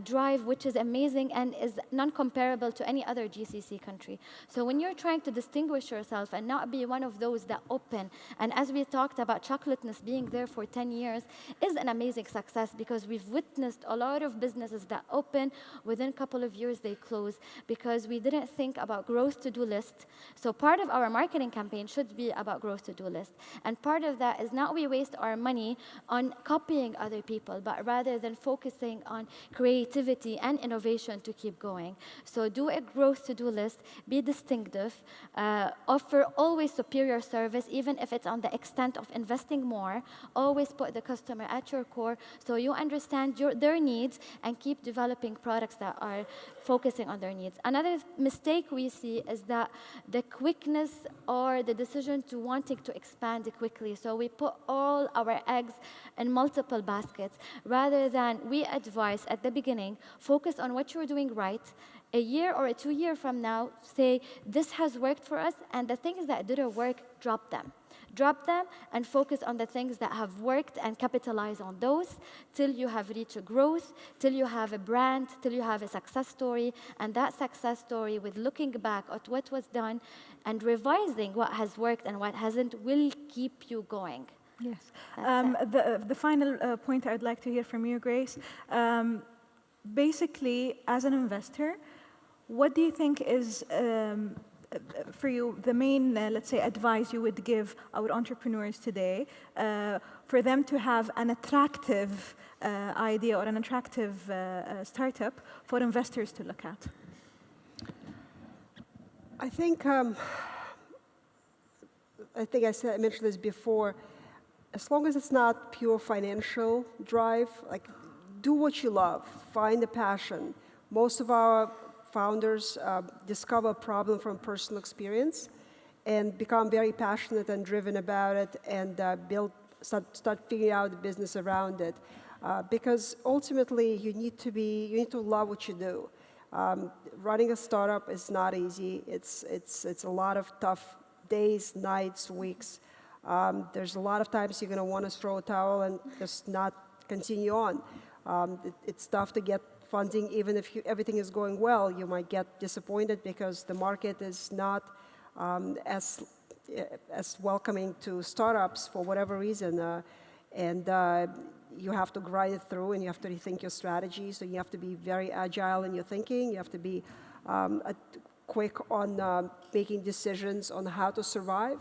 drive, which is amazing and is non-comparable to any other GCC country. So when you're trying to distinguish yourself and not be one of those that open, and as we talked about Chocolateness being there for 10 years, is an amazing success, because we've witnessed a lot of businesses that open, within a couple of years they close, because we didn't think about growth to-do list. So part of our marketing campaign should be about growth to-do list. And part of that is not we waste our money on copying other people, but rather than focusing on creativity and innovation to keep going. So do a growth to-do list, be distinctive, offer always superior service, even if it's on the extent of investing more. Always put the customer at your core, so you understand their needs, and keep developing products that are focusing on their needs. Another mistake we see is that the quickness or the decision to wanting to expand quickly. So we put all our eggs in multiple baskets, rather than, we advise at the beginning, focus on what you're doing right. A year or 2 years from now, say, this has worked for us, and the things that didn't work, drop them. Drop them and focus on the things that have worked and capitalize on those till you have reached a growth, till you have a brand, till you have a success story. And that success story, with looking back at what was done and revising what has worked and what hasn't, will keep you going. Yes. The final point I'd like to hear from you, Grace. Basically, as an investor, what do you think is, for you, the main, let's say, advice you would give our entrepreneurs today for them to have an attractive idea or an attractive startup for investors to look at? I think I mentioned this before. As long as it's not pure financial drive, like, do what you love, find a passion. Most of our founders discover a problem from personal experience and become very passionate and driven about it, and start figuring out the business around it. Because ultimately you need to love what you do. Running a startup is not easy. It's a lot of tough days, nights, weeks. There's a lot of times you're going to want to throw a towel and just not continue on. It's tough to get funding. Even if everything is going well, you might get disappointed because the market is not as welcoming to startups for whatever reason. You have to grind it through, and you have to rethink your strategy. So you have to be very agile in your thinking. You have to be quick on making decisions on how to survive.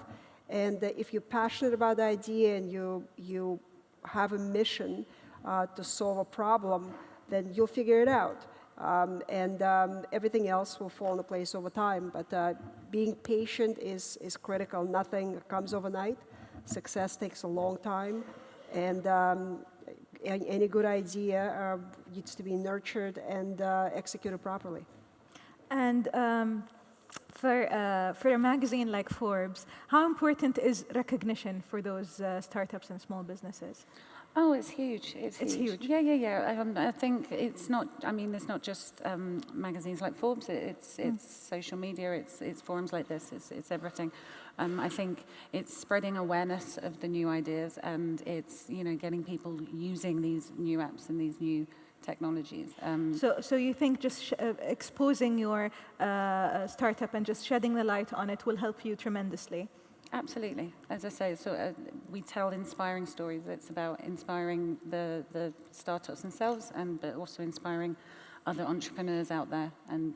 And if you're passionate about the idea and you have a mission to solve a problem, then you'll figure it out. Everything else will fall into place over time. But being patient is critical. Nothing comes overnight. Success takes a long time. And any good idea needs to be nurtured and executed properly. And for a magazine like Forbes, how important is recognition for those startups and small businesses? Oh, it's huge. It's huge. Yeah. I think it's not. I mean, it's not just magazines like Forbes. It's social media. It's forums like this. It's everything. I think it's spreading awareness of the new ideas, and it's getting people using these new apps and these new technologies. So you think just exposing your startup and just shedding the light on it will help you tremendously? Absolutely. As I say, we tell inspiring stories. It's about inspiring the startups themselves, but also inspiring other entrepreneurs out there and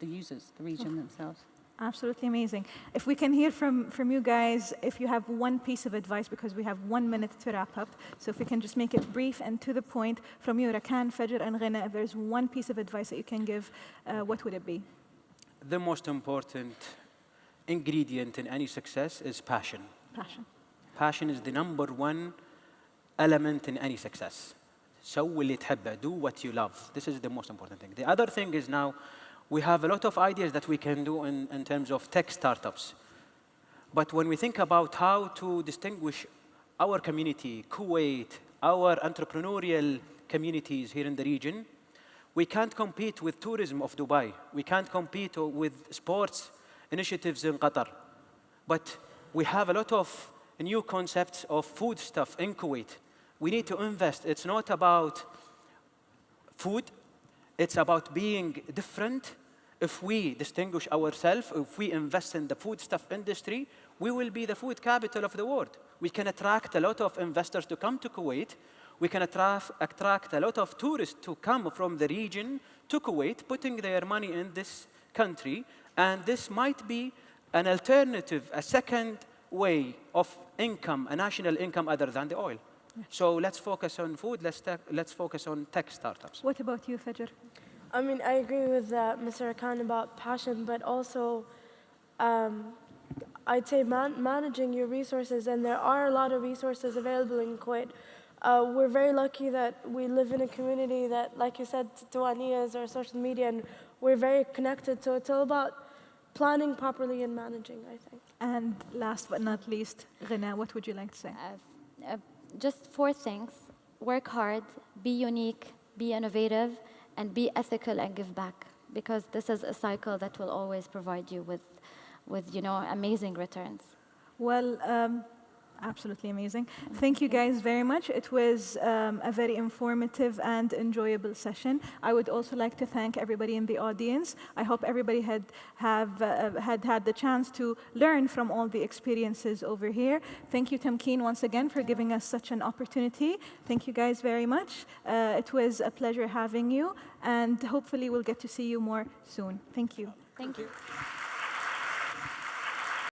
the users, the region themselves. Absolutely amazing. If we can hear from you guys, if you have one piece of advice, because we have 1 minute to wrap up, so if we can just make it brief and to the point from you, Rakan, Fajer, and Ghina, if there's one piece of advice that you can give, what would it be? The most important ingredient in any success is passion. Passion is the #1 element in any success. سوي اللي تحبه. Do what you love. This is the most important thing. The other thing is now we have a lot of ideas that we can do in terms of tech startups. But when we think about how to distinguish our community, Kuwait, our entrepreneurial communities here in the region, we can't compete with tourism of Dubai. We can't compete with sports initiatives in Qatar. But we have a lot of new concepts of food stuff in Kuwait. We need to invest. It's not about food. It's about being different. If we distinguish ourselves, if we invest in the foodstuff industry, we will be the food capital of the world. We can attract a lot of investors to come to Kuwait. We can attract a lot of tourists to come from the region to Kuwait, putting their money in this country. And this might be an alternative, a second way of income, a national income other than the oil. So let's focus on food. Let's focus on tech startups. What about you, Fajer? I mean, I agree with Mr. Rakan about passion, but also I'd say managing your resources, and there are a lot of resources available in Kuwait. We're very lucky that we live in a community that, like you said, Tuaniyas or social media, and we're very connected. So it's all about planning properly and managing, I think. And last but not least, Ghina, what would you like to say? Just 4 things. Work hard, be unique, be innovative, and be ethical and give back. Because this is a cycle that will always provide you with amazing returns. Well, absolutely amazing. Thank you guys very much. It was a very informative and enjoyable session. I would also like to thank everybody in the audience. I hope everybody had the chance to learn from all the experiences over here. Thank you, Tamkeen, once again for giving us such an opportunity. Thank you guys very much. It was a pleasure having you, and hopefully we'll get to see you more soon. Thank you. Thank you.